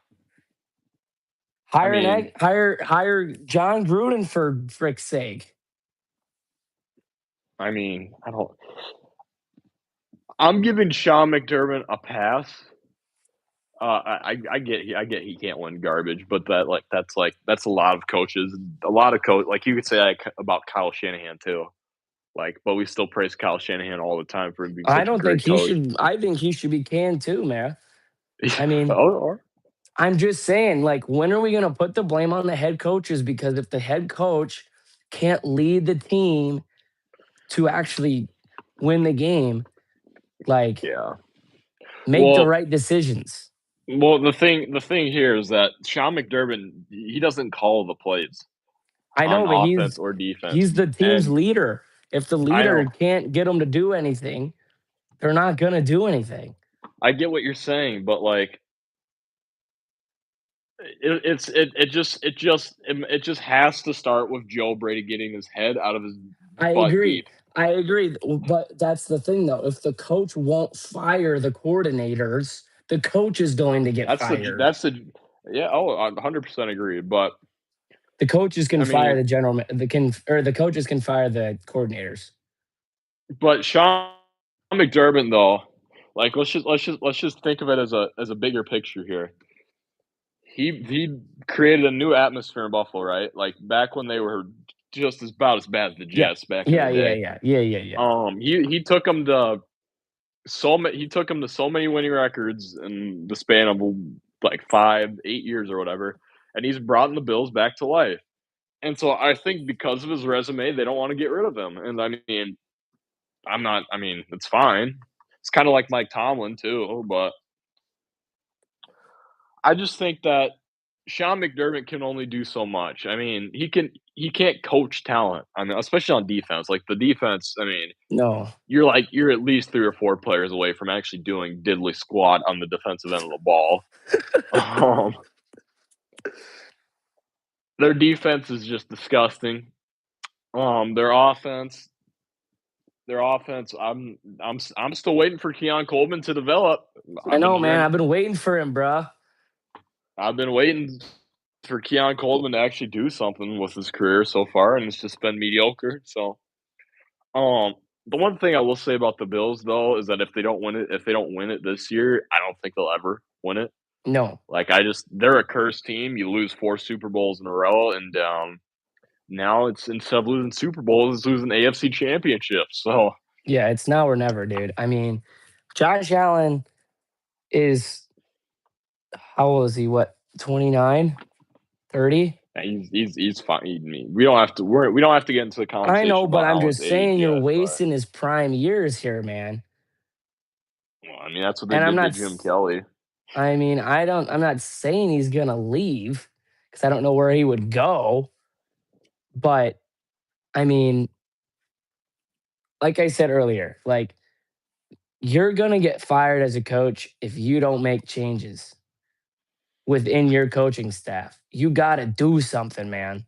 hire John Gruden for frick's sake. I mean, I'm giving Sean McDermott a pass. I get he can't win garbage, but that's a lot of coaches, like you could say about Kyle Shanahan too. Like, but we still praise Kyle Shanahan all the time for being I such a don't think great he coach. should. I think he should be canned too, man. I mean, or I'm just saying, like, when are we going to put the blame on the head coaches? Because if the head coach can't lead the team to actually win the game, like, yeah. make the right decisions. Well, the thing here is that Sean McDermott, he doesn't call the plays I on know, but offense or defense, he's the team's and leader. If the I leader know can't get him to do anything, They're not gonna do anything. I get what you're saying, but, like, it just has to start with Joe Brady getting his head out of his I butt agree. deep. I agree. But that's the thing, though. If the coach won't fire the coordinators, the coach is going to get fired. That's the yeah, oh, I 100% agree, but, The coaches can I fire mean the general, the can or the coaches can fire the coordinators. but Sean McDermott, though, like, let's just think of it as a bigger picture here. He created a new atmosphere in Buffalo, right? Like, back when they were just about as bad as the Yeah. Jets back in the Yeah, yeah, day. yeah. Yeah, yeah, yeah. He took them to he took them to so many winning records in the span of, like, 5, 8 years or whatever, and he's brought the Bills back to life. And so I think because of his resume, they don't wanna get rid of him, and I mean, it's fine. It's kinda like Mike Tomlin too, but I just think that Sean McDermott can only do so much. I mean, he can't coach talent. I mean, especially on defense. Like, the defense, I mean, No. you're at least 3 or 4 players away from actually doing diddly squat on the defensive end of the ball. Um, their defense is just disgusting. Their offense I'm still waiting for Keon Coleman to develop. I I've been know, man. hearing I've been waiting for him, bruh. I've been waiting for Keon Coleman to actually do something with his career so far, and it's just been mediocre. So, um, the one thing I will say about the Bills though is that if they don't win it this year, I don't think they'll ever win it. No. Like, they're a cursed team. You lose 4 Super Bowls in a row, and now it's instead of losing Super Bowls, it's losing AFC championships. So Yeah, it's now or never, dude. I mean, Josh Allen is how old is he? What, 29, 30? yeah, he's fine. We don't have to we don't have to get into the I know, conversation but about I'm Allen's just age saying you're yet, but wasting his prime years here, man. well, I mean that's what they And I'm did to not Jim Kelly. I mean, I'm not saying he's going to leave cuz I don't know where he would go, but I mean, like I said earlier, like you're going to get fired as a coach if you don't make changes within your coaching staff. You got to do something, man.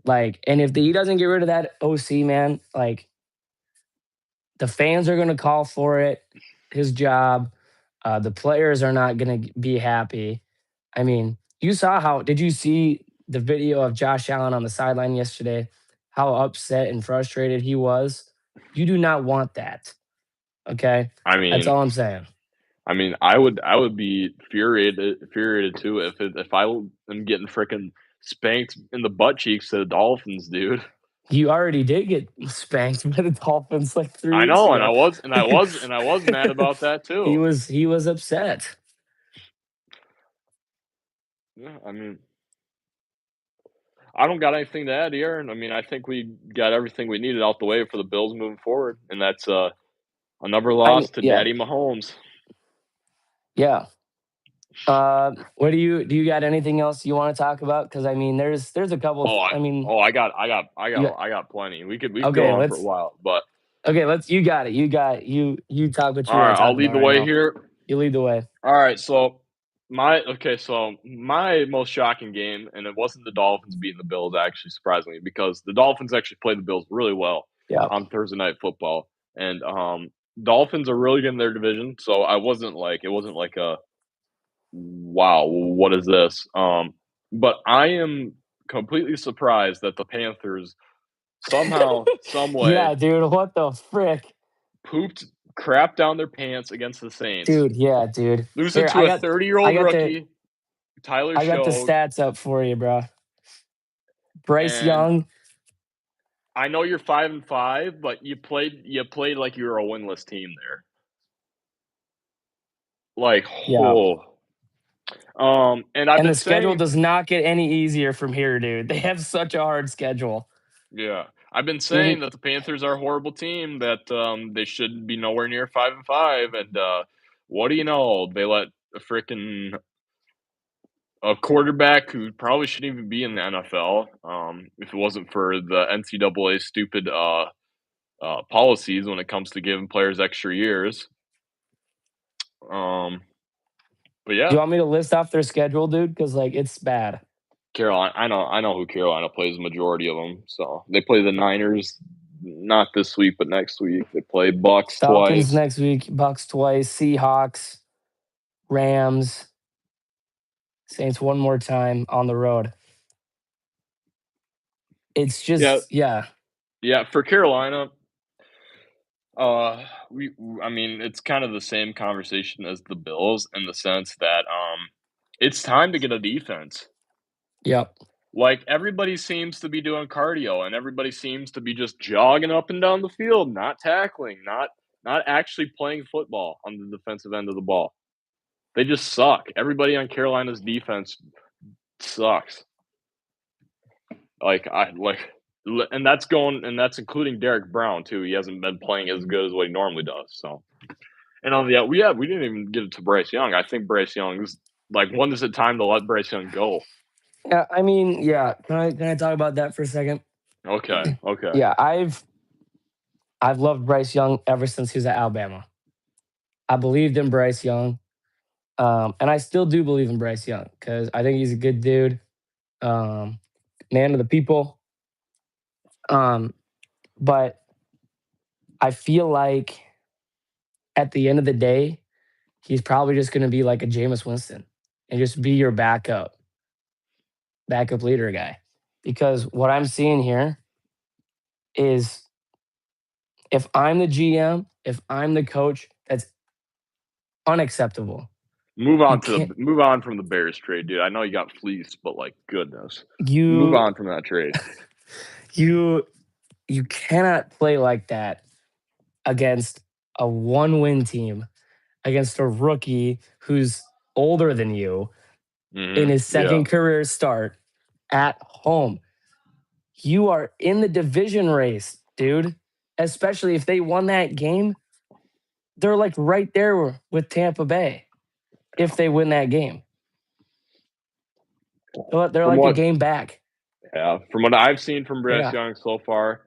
Like, and if he doesn't get rid of that OC, man, like the fans are going to call for it, his job. The players are not going to be happy. I mean, you saw how, did you see the video of Josh Allen on the sideline yesterday? How upset and frustrated he was? You do not want that. Okay. I That's mean, all I'm saying. I would be infuriated too if I am getting freaking spanked in the butt cheeks to the Dolphins, dude. You already did get spanked by the Dolphins like 3 weeks I know, ago. and I was mad about that too. He was upset. Yeah, I mean, I don't got anything to add here, and I mean, I think we got everything we needed out the way for the Bills moving forward, and that's another I'm loss to yeah, Daddy Mahomes. yeah. What do you got anything else you want to talk about? Because I mean, there's a couple. I mean, you got I got plenty. We could go okay. on for a while, but Let's. You got it. You talk what all you want right, to I'll talk lead about the right way now. here. You lead the way. All right, so my most shocking game, and it wasn't the Dolphins beating the Bills, actually, surprisingly, because the Dolphins actually played the Bills really well Yeah, on Thursday Night Football, and Dolphins are really good in their division, so it wasn't like a wow, what is this? But I am completely surprised that the Panthers somehow, some way, yeah, dude. What the frick, pooped crap down their pants against the Saints, dude? Yeah, dude. losing Here, to a 30-year-old rookie, Tyler I got the Show, stats up for you, bro. Bryce and Young. I know you're 5-5, but you played like you were a winless team there. Like, Yeah, oh, and I've and the been schedule saying, does not get any easier from here, dude. They have such a hard schedule. yeah, I've been Dude, saying that the Panthers are a horrible team, that they should be nowhere near 5-5, and what do you know? They let a freaking a quarterback who probably shouldn't even be in the NFL, if it wasn't for the NCAA stupid policies when it comes to giving players extra years. But Do you yeah, want me to list off their schedule, dude? Because like it's bad. Carolina. I know who Carolina plays the majority of them. So they play the Niners, not this week, but next week. They play Bucks Falcons twice. next week, Bucks twice, Seahawks, Rams, Saints one more time on the road. It's Yeah, just yeah. yeah. For Carolina, we I mean, it's kind of the same conversation as the Bills in the sense that it's time to get a defense. Yep. Like everybody seems to be doing cardio and everybody seems to be just jogging up and down the field, not tackling, not actually playing football on the defensive end of the ball. They just suck. Everybody on Carolina's defense sucks. Like I like and that's including Derek Brown too. He hasn't been playing as good as what he normally does. So and on the we didn't even get it to Bryce Young. I think Bryce Young is like when is it time to let Bryce Young go? Yeah, I mean, yeah. Can I talk about that for a second? Okay, okay. Yeah, I've loved Bryce Young ever since he was at Alabama. I believed in Bryce Young, and I still do believe in Bryce Young because I think he's a good dude, um, man of the people. Um, but I feel like at the end of the day, he's probably just going to be like a Jameis Winston and just be your backup leader guy. Because what I'm seeing here is if I'm the GM, if I'm the coach, that's unacceptable. You can't Move on from the Bears trade, dude. I know you got fleeced, but like goodness. Move you on from that trade. you you cannot play like that against a one-win team, against a rookie who's older than you in his Yeah. second career start at home. You are in the division race, dude. Especially if they won that game, they're like right there with Tampa Bay if they win that game. They're From like a what game back. from what I've seen from Bryce Yeah. Young so far,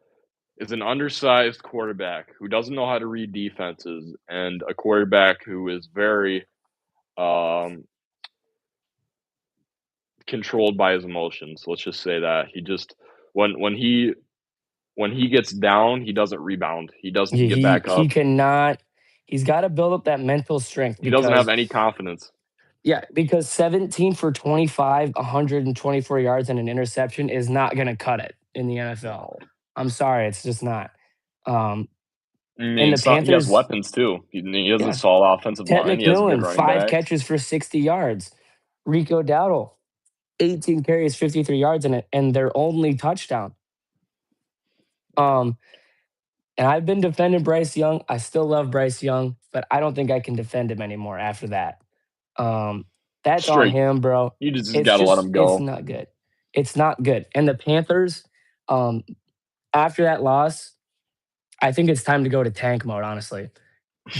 is an undersized quarterback who doesn't know how to read defenses and a quarterback who is very um controlled by his emotions. Let's just say that. He just when he gets down, he doesn't rebound. He doesn't get back He up. cannot. He's got to build up that mental strength He doesn't have because any confidence. yeah, because 17 for 25, 124 yards and an interception is not going to cut it in the NFL. No. I'm sorry, it's just not. Um, I and mean, the so he has Panthers, weapons too. He has a yeah, solid offensive Ted line. He has good McMillan, running 5 backs. catches for 60 yards. Rico Dowdle, 18 carries, 53 yards in it, and their only touchdown. Um, and I've been defending Bryce Young. I still love Bryce Young, but I don't think I can defend him anymore after that. Um, that's on Straight. him, bro. You just got to let him It's go. not good. It's not good. And the Panthers, um, after that loss, I think it's time to go to tank mode, honestly.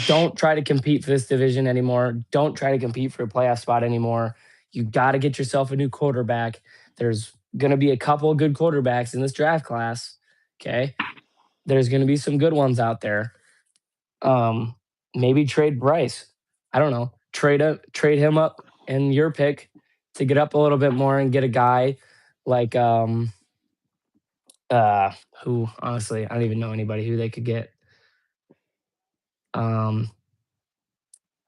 Don't try to compete for this division anymore. Don't try to compete for a playoff spot anymore. You got to get yourself a new quarterback. There's going to be a couple of good quarterbacks in this draft class. Okay. There's going to be some good ones out there. Um, maybe trade Bryce. I don't know. Trade him up in your pick to get up a little bit more and get a guy like uh who honestly I don't even know anybody who they could get. Um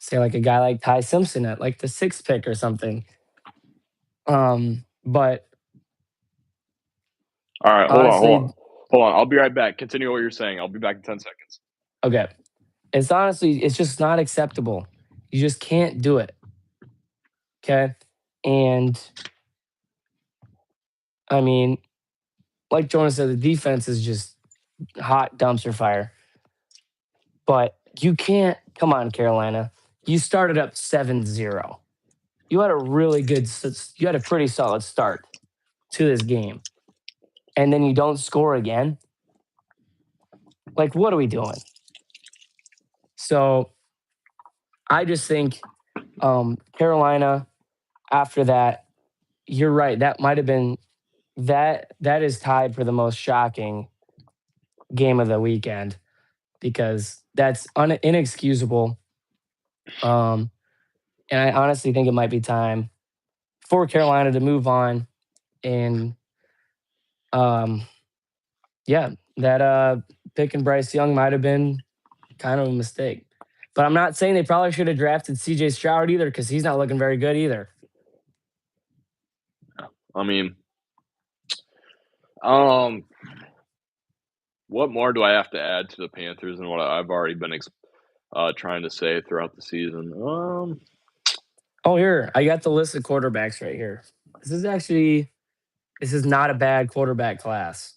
say like a guy like Ty Simpson at like the 6th pick or something. But All right, honestly, hold on. I'll be right back. Continue what you're saying. I'll be back in 10 seconds. okay. It's just not acceptable. You just can't do it. Okay. And I mean, like Jonas said, the defense is just hot dumpster fire. But you can't come on, Carolina. You started up 7-0. You had a really good you had a pretty solid start to this game. And then you don't score again. Like, what are we doing? So I just think Carolina, after that, you're right. That might have been that is tied for the most shocking game of the weekend because that's inexcusable. And I honestly think it might be time for Carolina to move on. And um, yeah, that picking Bryce Young might have been kind of a mistake. But I'm not saying they probably should have drafted CJ Stroud either because he's not looking very good either. I mean, what more do I have to add to the Panthers than what I've already been trying to say throughout the season? Oh, here, I got the list of quarterbacks right here. This is not a bad quarterback class.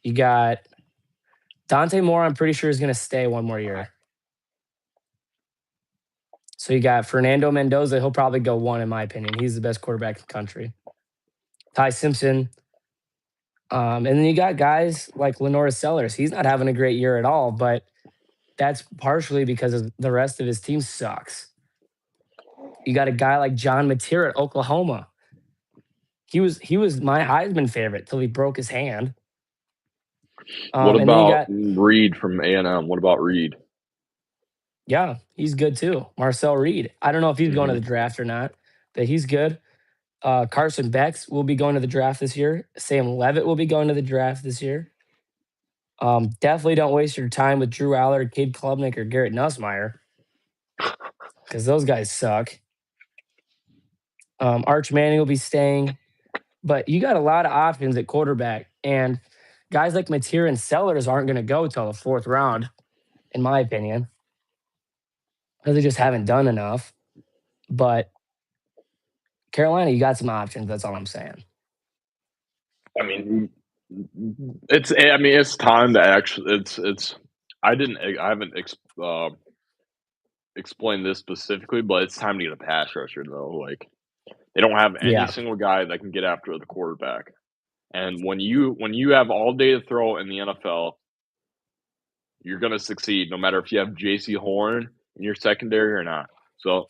You got Dante Moore, I'm pretty sure is going to stay one more year. So you got Fernando Mendoza. He'll probably go one, in my opinion. He's the best quarterback in the country. Ty Simpson. And then you got guys like Lenora Sellers. He's not having a great year at all, but that's partially because of the rest of his team sucks. You got a guy like John Mateer at Oklahoma. He was my Heisman favorite till he broke his hand. What And then you about got Reed from A&M? What about Reed? yeah, he's good too. Marcel Reed. I don't know if he's going to Mm-hmm. the draft or not, but he's good. Carson Beck will be going to the draft this year. Sam Levitt will be going to the draft this year. Definitely don't waste your time with Drew Allard, Cade Klubnik, or Garrett Nussmeyer because those guys suck. Arch Manning will be staying, but you got a lot of options at quarterback, and guys like Mateer and Sellers aren't going to go till the fourth round, in my opinion, because they just haven't done enough. But Carolina, you got some options. That's all I'm saying. I mean, it's time to actually. I haven't explained this specifically, but it's time to get a pass rusher though. Like they don't have any Yeah, single guy that can get after the quarterback. And when you have all day to throw in the NFL, you're gonna succeed no matter if you have J.C. Horn in your secondary or not. So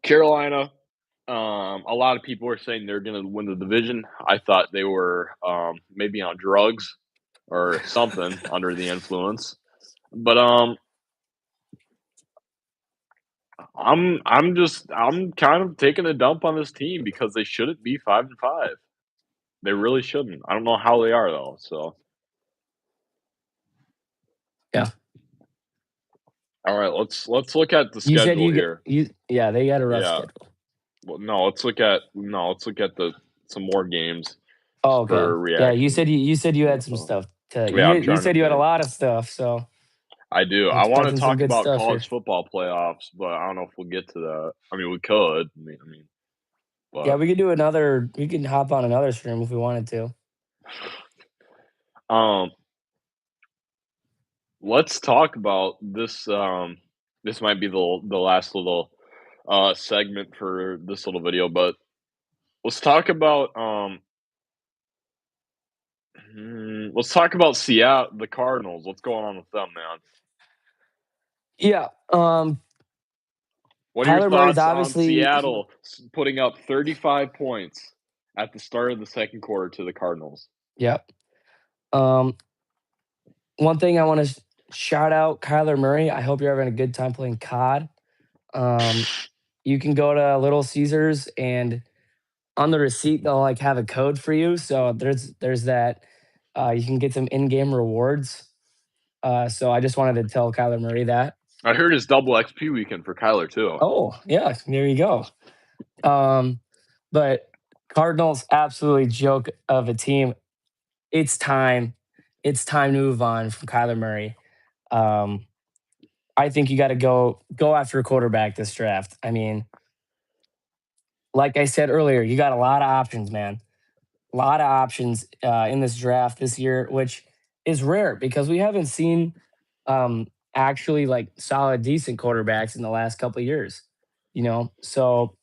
Carolina, a lot of people are saying they're gonna win the division. I thought they were maybe on drugs or something under the influence. But I'm kind of taking a dump on this team because they shouldn't be 5-5. They really shouldn't. I don't know how they are though. So yeah. all right, let's look at the You said schedule here. yeah, they got a rough Yeah. schedule. Well, no, let's look at the some more games Oh, okay. for Yeah, reaction. you said you had some So stuff to yeah, I'm you trying to said you had a think. lot of stuff, so I do. I'm I want to expecting some talk good about stuff here. college football playoffs, but I don't know if we'll get to that. I mean, we could. Yeah, But we can hop on another stream if we wanted to. um, let's talk about this. This might be the last little segment for this little video, but let's talk about let's talk about Seattle, the Cardinals. What's going on with them, man? Yeah. What are your Kyler Murray's thoughts on obviously Seattle putting up 35 points at the start of the second quarter to the Cardinals? yep. Um, one thing I want to shout out Kyler Murray. I hope you're having a good time playing COD. Um, you can go to Little Caesars and on the receipt they'll like have a code for you. So there's that. You can get some in-game rewards. So I just wanted to tell Kyler Murray that. I heard it's double XP weekend for Kyler too. Oh, yeah, there you go. Um, but Cardinals absolutely joke of a team. It's time. It's time to move on from Kyler Murray. Um, I think you got to go after a quarterback this draft. I mean, like I said earlier, you got a lot of options, man. A lot of options in this draft this year, which is rare because we haven't seen actually like solid, decent quarterbacks in the last couple of years. You know, so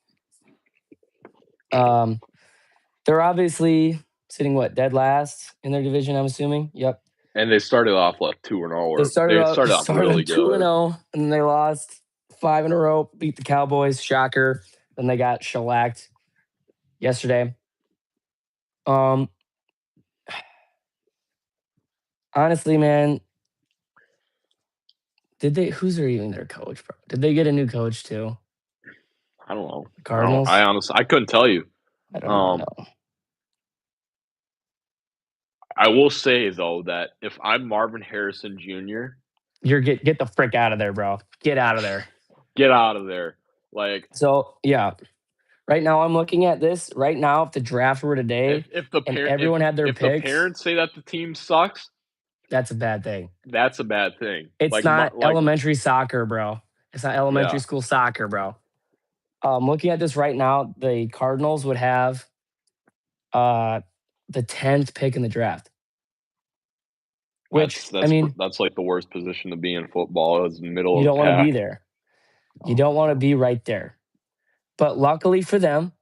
um, they're obviously sitting what dead last in their division. I'm assuming. Yep. And they started off like 2-0 They or started they out started off really started 2 and good. 0, and then they lost 5 in a row. Beat the Cowboys, shocker. Then they got shellacked yesterday. Um, honestly, man, did they? Who's even their coach, bro? Did they get a new coach too? I don't know. The I Cardinals? honestly I couldn't tell you. I don't even Um, know. I will say though that if I'm Marvin Harrison Jr., You're get the frick out of there, bro. Get out of there. get out of there. Like So yeah, right now I'm looking at this. Right now, if the draft were today if the and parent everyone had their if the picks, parents say that the team sucks, that's a bad thing. that's a bad thing. It's Like not like elementary soccer, bro. It's not elementary yeah, school soccer, bro. Looking at this right now, the Cardinals would have uh, the 10th pick in the draft, which, I mean, that's like the worst position to be in football is middle you of the don't want to be pack. there. You Oh, don't want to be right there. But luckily for them,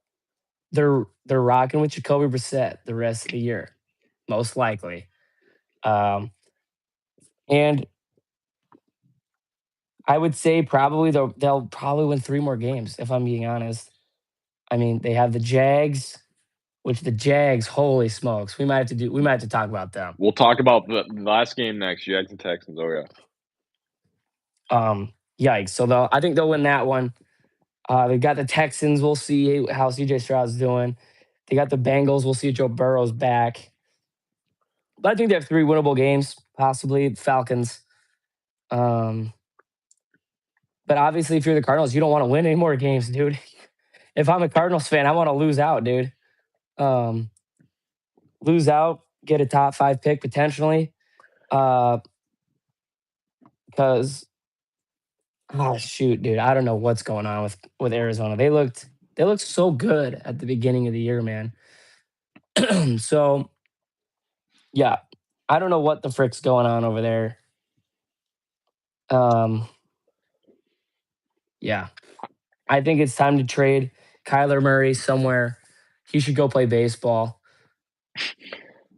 they're rocking with Jacoby Brissett the rest of the year, most likely. Um, and I would say probably they'll probably win 3 more games, if I'm being honest. I mean, they have the Jags, which the Jags, holy smokes, we might have to talk about them. we'll talk about the last game next. Jags and Texans. Oh yeah. Yikes. So I think they'll win that one. They've got the Texans. We'll see how CJ Stroud's doing. They got the Bengals. We'll see if Joe Burrow's back. But I think they have 3 winnable games, possibly Falcons. Um, but obviously, if you're the Cardinals, you don't want to win any more games, dude. If I'm a Cardinals fan, I want to lose out, dude. Um, lose out, get a top 5 pick potentially. Because oh shoot, dude, I don't know what's going on with Arizona. They looked so good at the beginning of the year, man. So yeah, I don't know what the frick's going on over there. Um, yeah, I think it's time to trade Kyler Murray somewhere. He should go play baseball.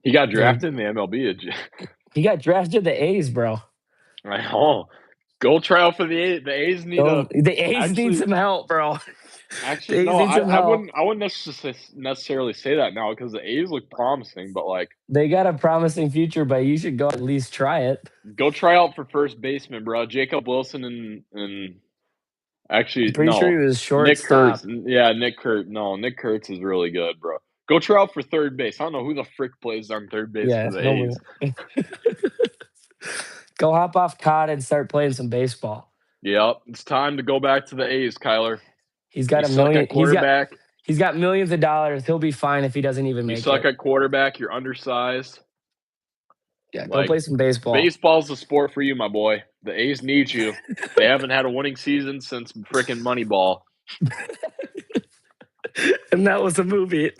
He got They're drafted in the MLB. he got drafted to the A's, bro. I know. Go try out for the A's. The A's need a The A's need actually some help, bro. The actually A's no. need some help. I wouldn't necessarily say that now because the A's look promising, but like They got a promising future, but you should go at least try it. go try out for first baseman, bro. Jacob Wilson and I'm actually pretty sure he no, was Nick Kurtz. shortstop. Yeah, Nick Kurtz. No, Nick Kurtz is really good, bro. Go try out for third base. I don't know who the frick plays on third base for Yeah, the nobody. A's. Go hop off cot and start playing some baseball. Yep, it's time to go back to the A's, Kyler. He's got You a suck million. at quarterback. He's got millions of dollars. He'll be fine if he doesn't even You make suck it. at quarterback. You're undersized. Yeah, go Like play some baseball. baseball's the sport for you, my boy. The A's need you. They haven't had a winning season since freaking Moneyball. And that was a movie.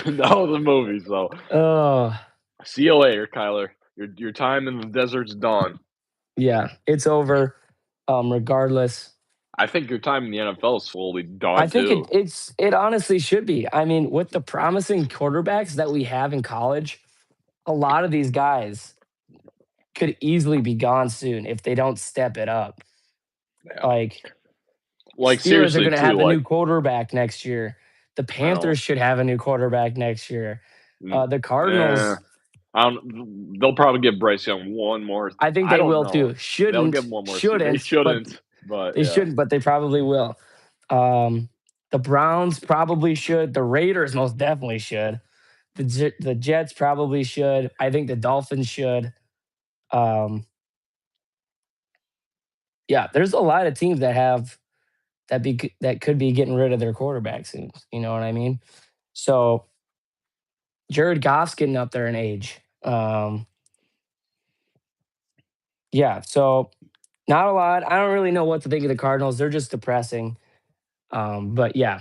That was a movie. So Oh, see you later, Kyler. Your time in the desert's done. yeah, it's over. Regardless, I think your time in the NFL is slowly I done think too. it honestly should be. I mean, with the promising quarterbacks that we have in college, a lot of these guys could easily be gone soon if they don't step it up. Yeah. Like Like Steelers are seriously going to too. have a Like new quarterback next year. The I don't. Panthers should have a new quarterback next year. The Eh, Cardinals, I don't. They'll probably give Bryce Young one more. I think I they don't will know. too. They'll give him one more season. They But shouldn't. But they yeah, shouldn't, but they probably will. Um, the Browns probably should. The Raiders most definitely should. The Jets probably should. I think the Dolphins should. Um, yeah, there's a lot of teams that could be getting rid of their quarterback soon. You know what I mean? So Jared Goff's getting up there in age. Yeah, so not a lot. I don't really know what to think of the Cardinals. They're just depressing. But yeah,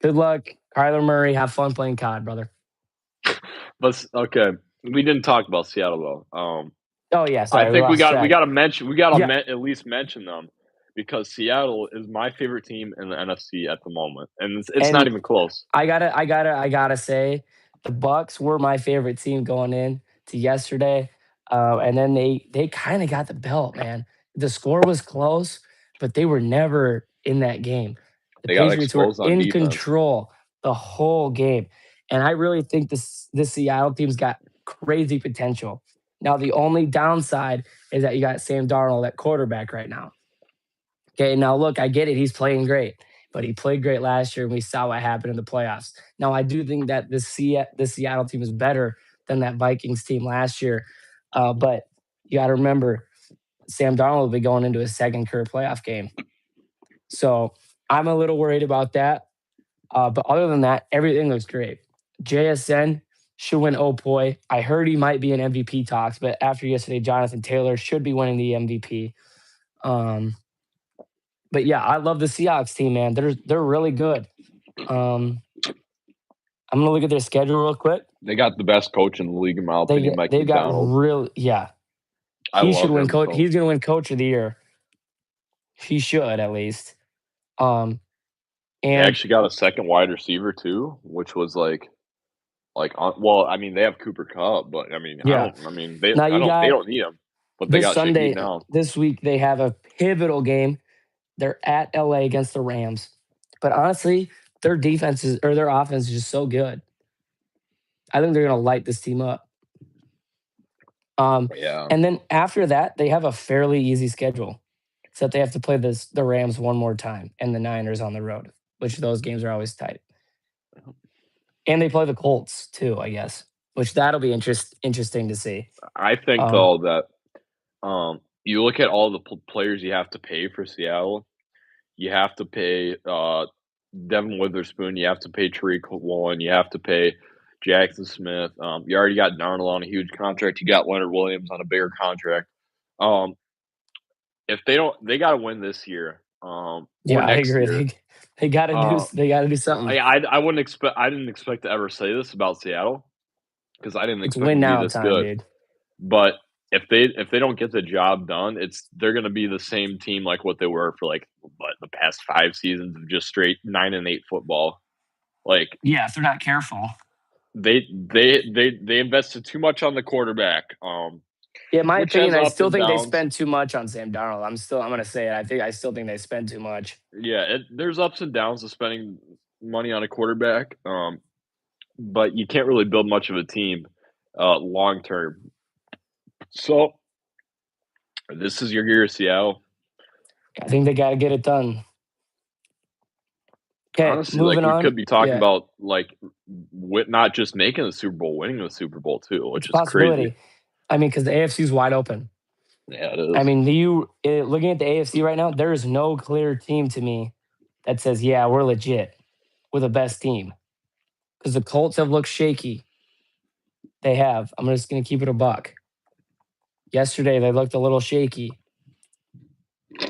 good luck, Kyler Murray. Have fun playing COD, brother. but okay. We didn't talk about Seattle though. Oh yeah, I sorry, we think lost we track. got to mention Yeah, at least mention them because Seattle is my favorite team in the NFC at the moment, and it's not and even close. I gotta say, the Bucks were my favorite team going in to yesterday, and then they kind of got the belt, man. The score was close, but they were never in that game. The They got Patriots were exposed on in defense. control the whole game, and I really think this Seattle team's got crazy potential. Now, the only downside is that you got Sam Darnold at quarterback right now. Okay, now look, I get it. He's playing great, but he played great last year, and we saw what happened in the playoffs. Now, I do think that the Seattle team is better than that Vikings team last year, but you got to remember, Sam Darnold will be going into his second career playoff game. So I'm a little worried about that. But other than that, everything looks great. JSN should win Opoy. I heard he might be in MVP talks, but after yesterday, Jonathan Taylor should be winning the MVP. But yeah, I love the Seahawks team, man. They're really good. I'm gonna look at their schedule real quick. They got the best coach in the league, in my opinion, Mike They've got McDonald. real yeah. I He should love win him. coach. So. He's gonna win coach of the year. He should at least. They And actually got a second wide receiver too, which was well, I mean, they have Cooper Kupp, but I mean, yeah. they Now you they got don't need him, but they this got Shaheed Sunday, now. this week they have a pivotal game. They're at LA against the Rams. But honestly, their offense is just so good. I think they're gonna light this team up. Yeah. And then after that, they have a fairly easy schedule. Except they have to play the Rams one more time and the Niners on the road, which those games are always tight. And they play the Colts too, I guess, which that'll be interesting to see. I think though that you look at all the players you have to pay for Seattle. You have to pay Devin Witherspoon. You have to pay Tariq Woolen. You have to pay Jackson Smith. You already got Darnold on a huge contract. You got Leonard Williams on a bigger contract. If they don't, they got to win this year. Or Yeah, I next agree. year. They got to do something. I wouldn't expect. I didn't expect to ever say this about Seattle because I didn't It's expect win them to be now this time, good. dude. But if they don't get the job done, they're going to be the same team like what they were for the past 5 seasons of just straight 9-8 football. Yeah, if they're not careful. They invested too much on the quarterback. Yeah, in my opinion, I still think they downs. spend too much on Sam Darnold. I'm gonna say it. I still think they spend too much. Yeah, there's ups and downs of spending money on a quarterback. But you can't really build much of a team long term. So this is your year, Seattle. I think they got to get it done. Okay, Honestly, moving we on. could be talking about not just making the Super Bowl, winning the Super Bowl too, which is crazy. I mean, because the AFC is wide open. Yeah, it is. I mean, looking at the AFC right now, there is no clear team to me that says, "Yeah, we're legit. We're the best team." Because the Colts have looked shaky. They have. I'm just gonna keep it a buck. Yesterday they looked a little shaky,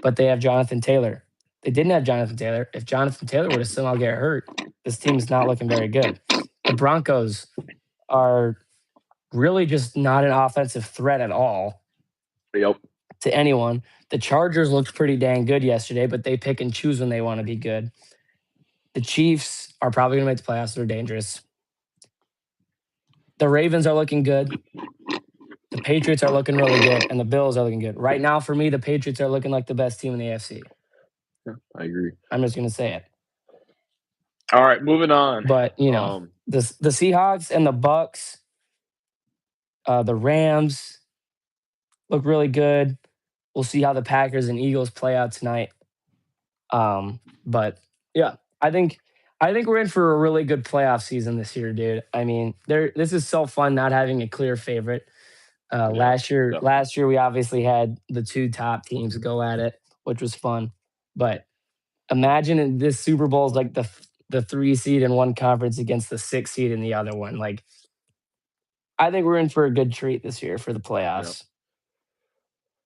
but they have Jonathan Taylor. They didn't have Jonathan Taylor. If Jonathan Taylor were to somehow get hurt, this team is not looking very good. The Broncos are really just not an offensive threat at all. Yep. To anyone. The Chargers looked pretty dang good yesterday, but they pick and choose when they want to be good. The Chiefs are probably going to make the playoffs. They're dangerous. The Ravens are looking good. The Patriots are looking really good, and the Bills are looking good. Right now, for me, the Patriots are looking like the best team in the AFC. Yeah, I agree. I'm just going to say it. All right, moving on. But, the Seahawks and the Bucks, the Rams look really good. We'll see how the Packers and Eagles play out tonight. But yeah, I think we're in for a really good playoff season this year, dude. I mean, this is so fun not having a clear favorite. Last year we obviously had the 2 top teams go at it, which was fun. But imagine this Super Bowl is like the 3 seed in one conference against the 6 seed in the other one. I think we're in for a good treat this year for the playoffs.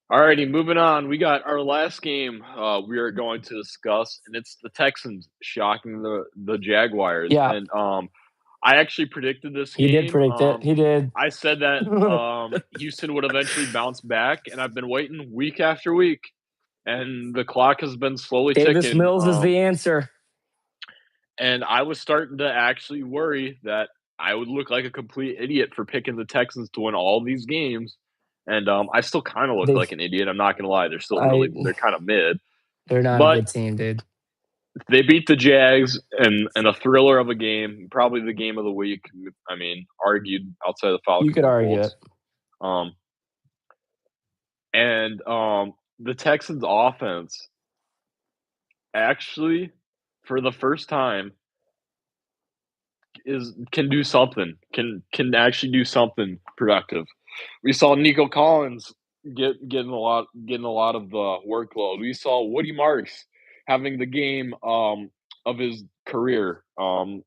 All righty, moving on. We got our last game we are going to discuss, and it's the Texans shocking the Jaguars. Yeah. And I actually predicted this game. He did predict it. He did. I said that Houston would eventually bounce back, and I've been waiting week after week, and the clock has been slowly ticking. Davis Mills is the answer. And I was starting to actually worry that I would look like a complete idiot for picking the Texans to win all these games. And I still kind of look like an idiot. I'm not going to lie. They're still they're kind of mid. They're not a good team, dude. they beat the Jags in a thriller of a game, probably the game of the week. I mean, argued outside of the You Falcons could and argue it. Colts. Um, and the Texans offense actually, for the first time, is can do something. Can actually do something productive. We saw Nico Collins getting a lot of the workload. We saw Woody Marks having the game of his career,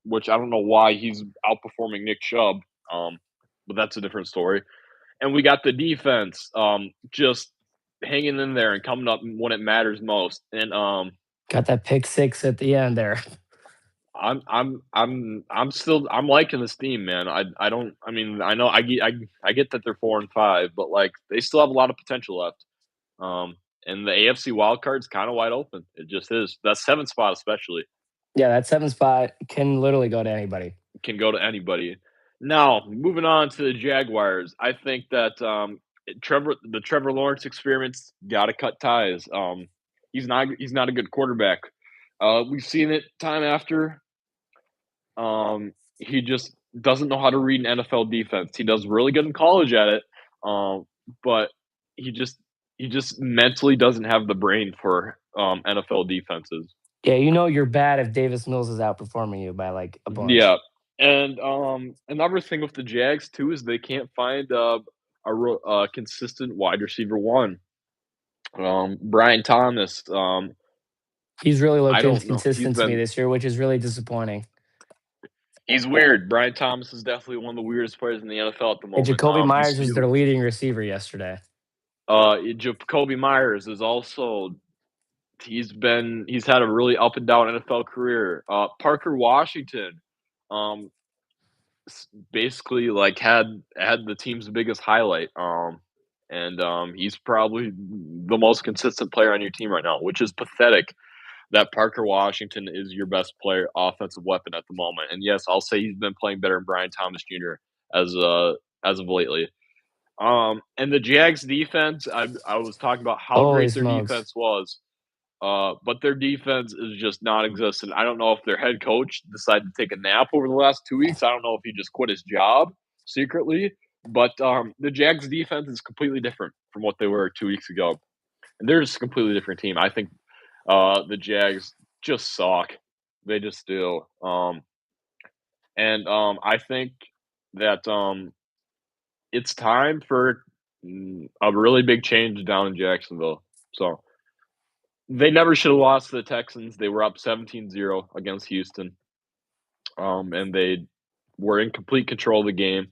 which I don't know why he's outperforming Nick Chubb, but that's a different story. And we got the defense just hanging in there and coming up when it matters most. And Got that pick six at the end there. I'm liking this team, man. I don't I mean I know I get that they're 4-5, but like they still have a lot of potential left. And the AFC wild card's kind of wide open. It just is. That seventh spot especially Yeah, that seventh spot can literally go to anybody. can go to anybody. Now, moving on to the Jaguars, I think that the Trevor Lawrence experiment's got to cut ties. He's not a good quarterback. We've seen it time after. He just doesn't know how to read an NFL defense. He does really good in college at it, but he just he just mentally doesn't have the brain for NFL defenses. Yeah, you know you're bad if Davis Mills is outperforming you by like a bunch. Yeah, and another thing with the Jags too is they can't find a consistent wide receiver one. Brian Thomas, He's really I looked don't know. inconsistent to me this year, which is really disappointing. He's weird. Brian Thomas is definitely one of the weirdest players in the NFL at the And moment. Jacoby Myers was their leading receiver yesterday. Jacoby Myers is also he's had a really up and down NFL career. Parker Washington, um, basically like had the team's biggest highlight. And he's probably the most consistent player on your team right now, which is pathetic. That Parker Washington is your best player, offensive weapon at the moment. And yes, I'll say he's been playing better than Brian Thomas Jr. As of lately. And the Jags defense, I was talking about how Holy great their smokes. defense was. But their defense is just non-existent. I don't know if their head coach decided to take a nap over the last 2 weeks. I don't know if he just quit his job secretly. But the Jags defense is completely different from what they were 2 weeks ago, and they're just a completely different team. I think the Jags just suck. They just do. And I think that it's time for a really big change down in Jacksonville. So they never should have lost to the Texans. They were up 17-0 against Houston. And they were in complete control of the game.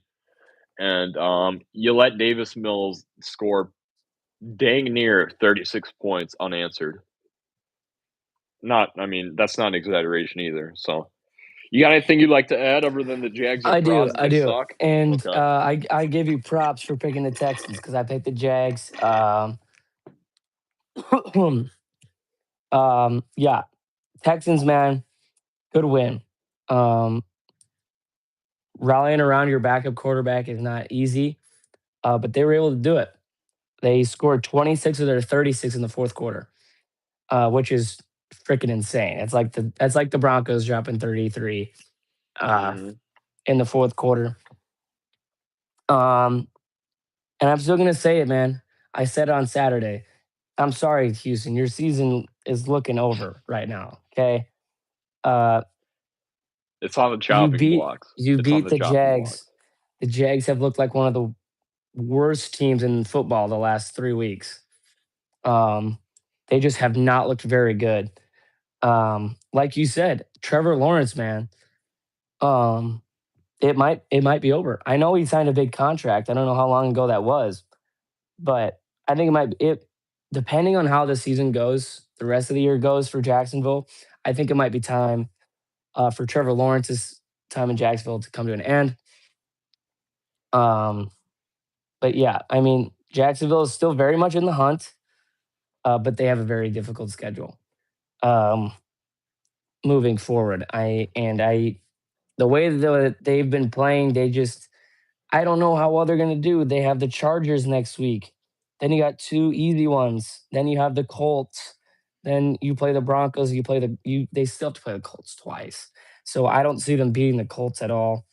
And you let Davis Mills score dang near 36 points unanswered. I mean, that's not an exaggeration either. So, you got anything you'd like to add other than the Jags are frauds and I they do. suck? And Okay. I give you props for picking the Texans because I picked the Jags. Yeah, Texans, man, good win. Um, Rallying around your backup quarterback is not easy, but they were able to do it. They scored 26 of their 36 in the fourth quarter, which is freaking insane. That's like the Broncos dropping 33 uh, Mhm. in the fourth quarter. Um, and I'm still gonna say it, man. I said it on Saturday. I'm sorry, Houston. Your season is looking over right now. Okay. Uh, It's on the you chopping beat blocks. you It's on beat the the chopping block. Jags. The Jags have looked like one of the worst teams in football the last 3 weeks. Um, they just have not looked very good. Like you said, Trevor Lawrence, man, um, it might be over. I know he signed a big contract. I don't know how long ago that was, but I think it might it depending on how the season goes, the rest of the year goes for Jacksonville. I think it might be time for Trevor Lawrence's time in Jacksonville to come to an end. Um, but yeah, I mean, Jacksonville is still very much in the hunt, but they have a very difficult schedule. Um, moving forward, I the way that they've been playing, I don't know how well they're gonna do. They have the Chargers next week. Then you got two easy ones. Then you have the Colts. then you play the Broncos, you play they still have to play the Colts twice. So I don't see them beating the Colts at all.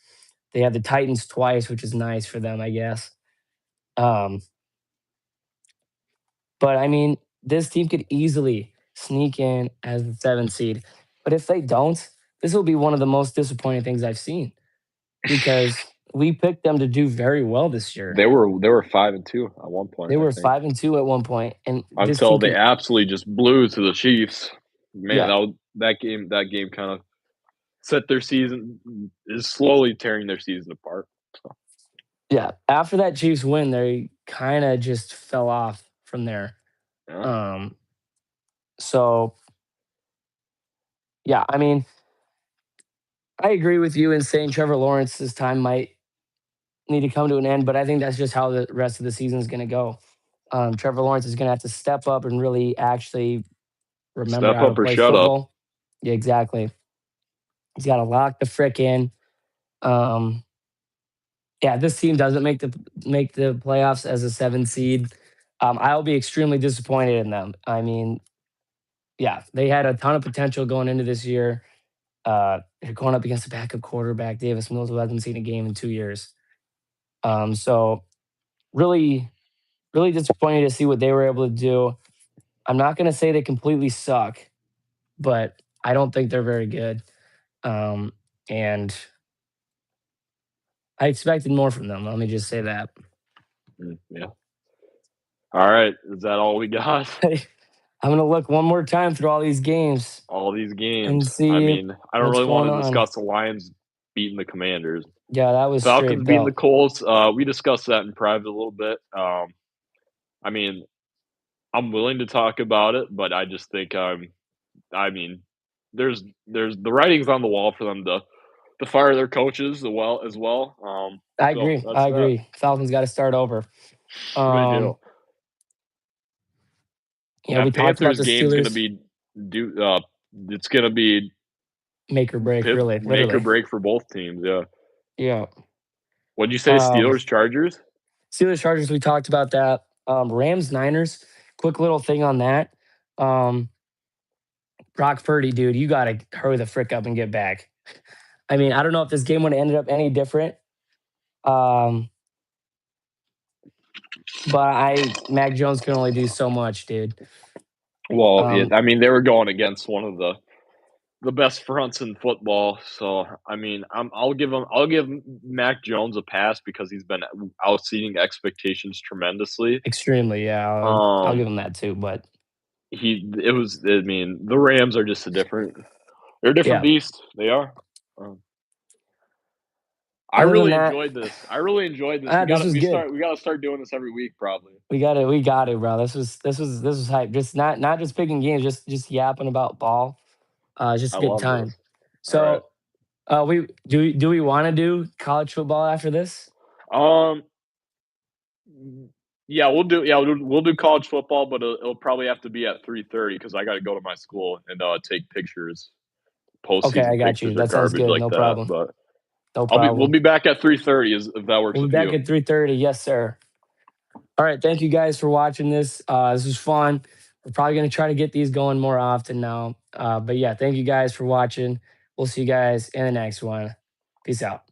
They have the Titans twice, which is nice for them, I guess. Um, but I mean, this team could easily sneak in as the 7th seed. But if they don't, this will be one of the most disappointing things I've seen because we picked them to do very well this year. They were 5-2 at one point, They I were think, 5-2 at one point, and this until team they could, absolutely just blew to the Chiefs. Man, yeah, that game kind of set their season is slowly tearing their season apart. So, yeah. After that Chiefs win, they kind of just fell off from there. yeah, Um, so yeah, I mean, I agree with you in saying Trevor Lawrence's time might need to come to an end, but I think that's just how the rest of the season is going to go. Trevor Lawrence is going to have to step up and really actually remember step how to up or play shut up. football. Yeah, exactly. He's got to lock the frick in. Um, yeah, this team doesn't make the playoffs as a 7 seed. I'll be extremely disappointed in them. I mean, yeah, they had a ton of potential going into this year. They're going up against a backup quarterback, Davis Mills, who hasn't seen a game in 2 years. So really, really disappointed to see what they were able to do. I'm not going to say they completely suck, but I don't think they're very good. And I expected more from them. Let me just say that. Yeah. All right, is that all we got? I'm going to look one more time through all these games All these and games. I see mean, I don't what's really want going to on. discuss the Lions beating the Commanders. Yeah, that was Falcons straight beating the belt. Colts. We discussed that in private a little bit. I mean, I'm willing to talk about it, but I just think I mean, there's the writing's on the wall for them to fire their coaches as well. I So agree. that's I that. agree. Falcons got to start over. They Um, do. yeah, we That talked about Panthers the game's gonna Steelers. be do it's gonna be Make or break, really, make or literally. break for both teams. Yeah. Yeah. What'd you say? Um, Steelers Chargers. Steelers Chargers, we talked about that. Rams Niners, quick little thing on that. Um, Brock Purdy, dude, you got to hurry the frick up and get back. I mean, I don't know if this game would have ended up any different. Um, but Mac Jones can only do so much, dude. Well, Um, I mean, they were going against one of the best fronts in football. So I mean, I'll give Mac Jones a pass because he's been outseeding expectations tremendously. extremely, yeah. I'll Um, give him that too. But I mean, the Rams are just they're a different yeah, beast. They are. Um, I other than really that, enjoyed this. I really enjoyed this. this was good. We gotta start doing this every week probably. We got it, bro. This was hype. Just not just picking games, just yapping about ball. Just I a good love time. this. All right. So, we do we want to do college football after this? Um. Yeah, we'll do college football, but it'll probably have to be at 3:30 because I got to go to my school and take pictures. Okay, I Postseason got you. pictures are That sounds garbage good. like No that, problem. but No we'll problem. be back at 3:30 if that works We'll with be back you. at 3:30. Yes, sir. All right. Thank you guys for watching this. This was fun. We're probably gonna try to get these going more often now. But yeah, thank you guys for watching. We'll see you guys in the next one. Peace out.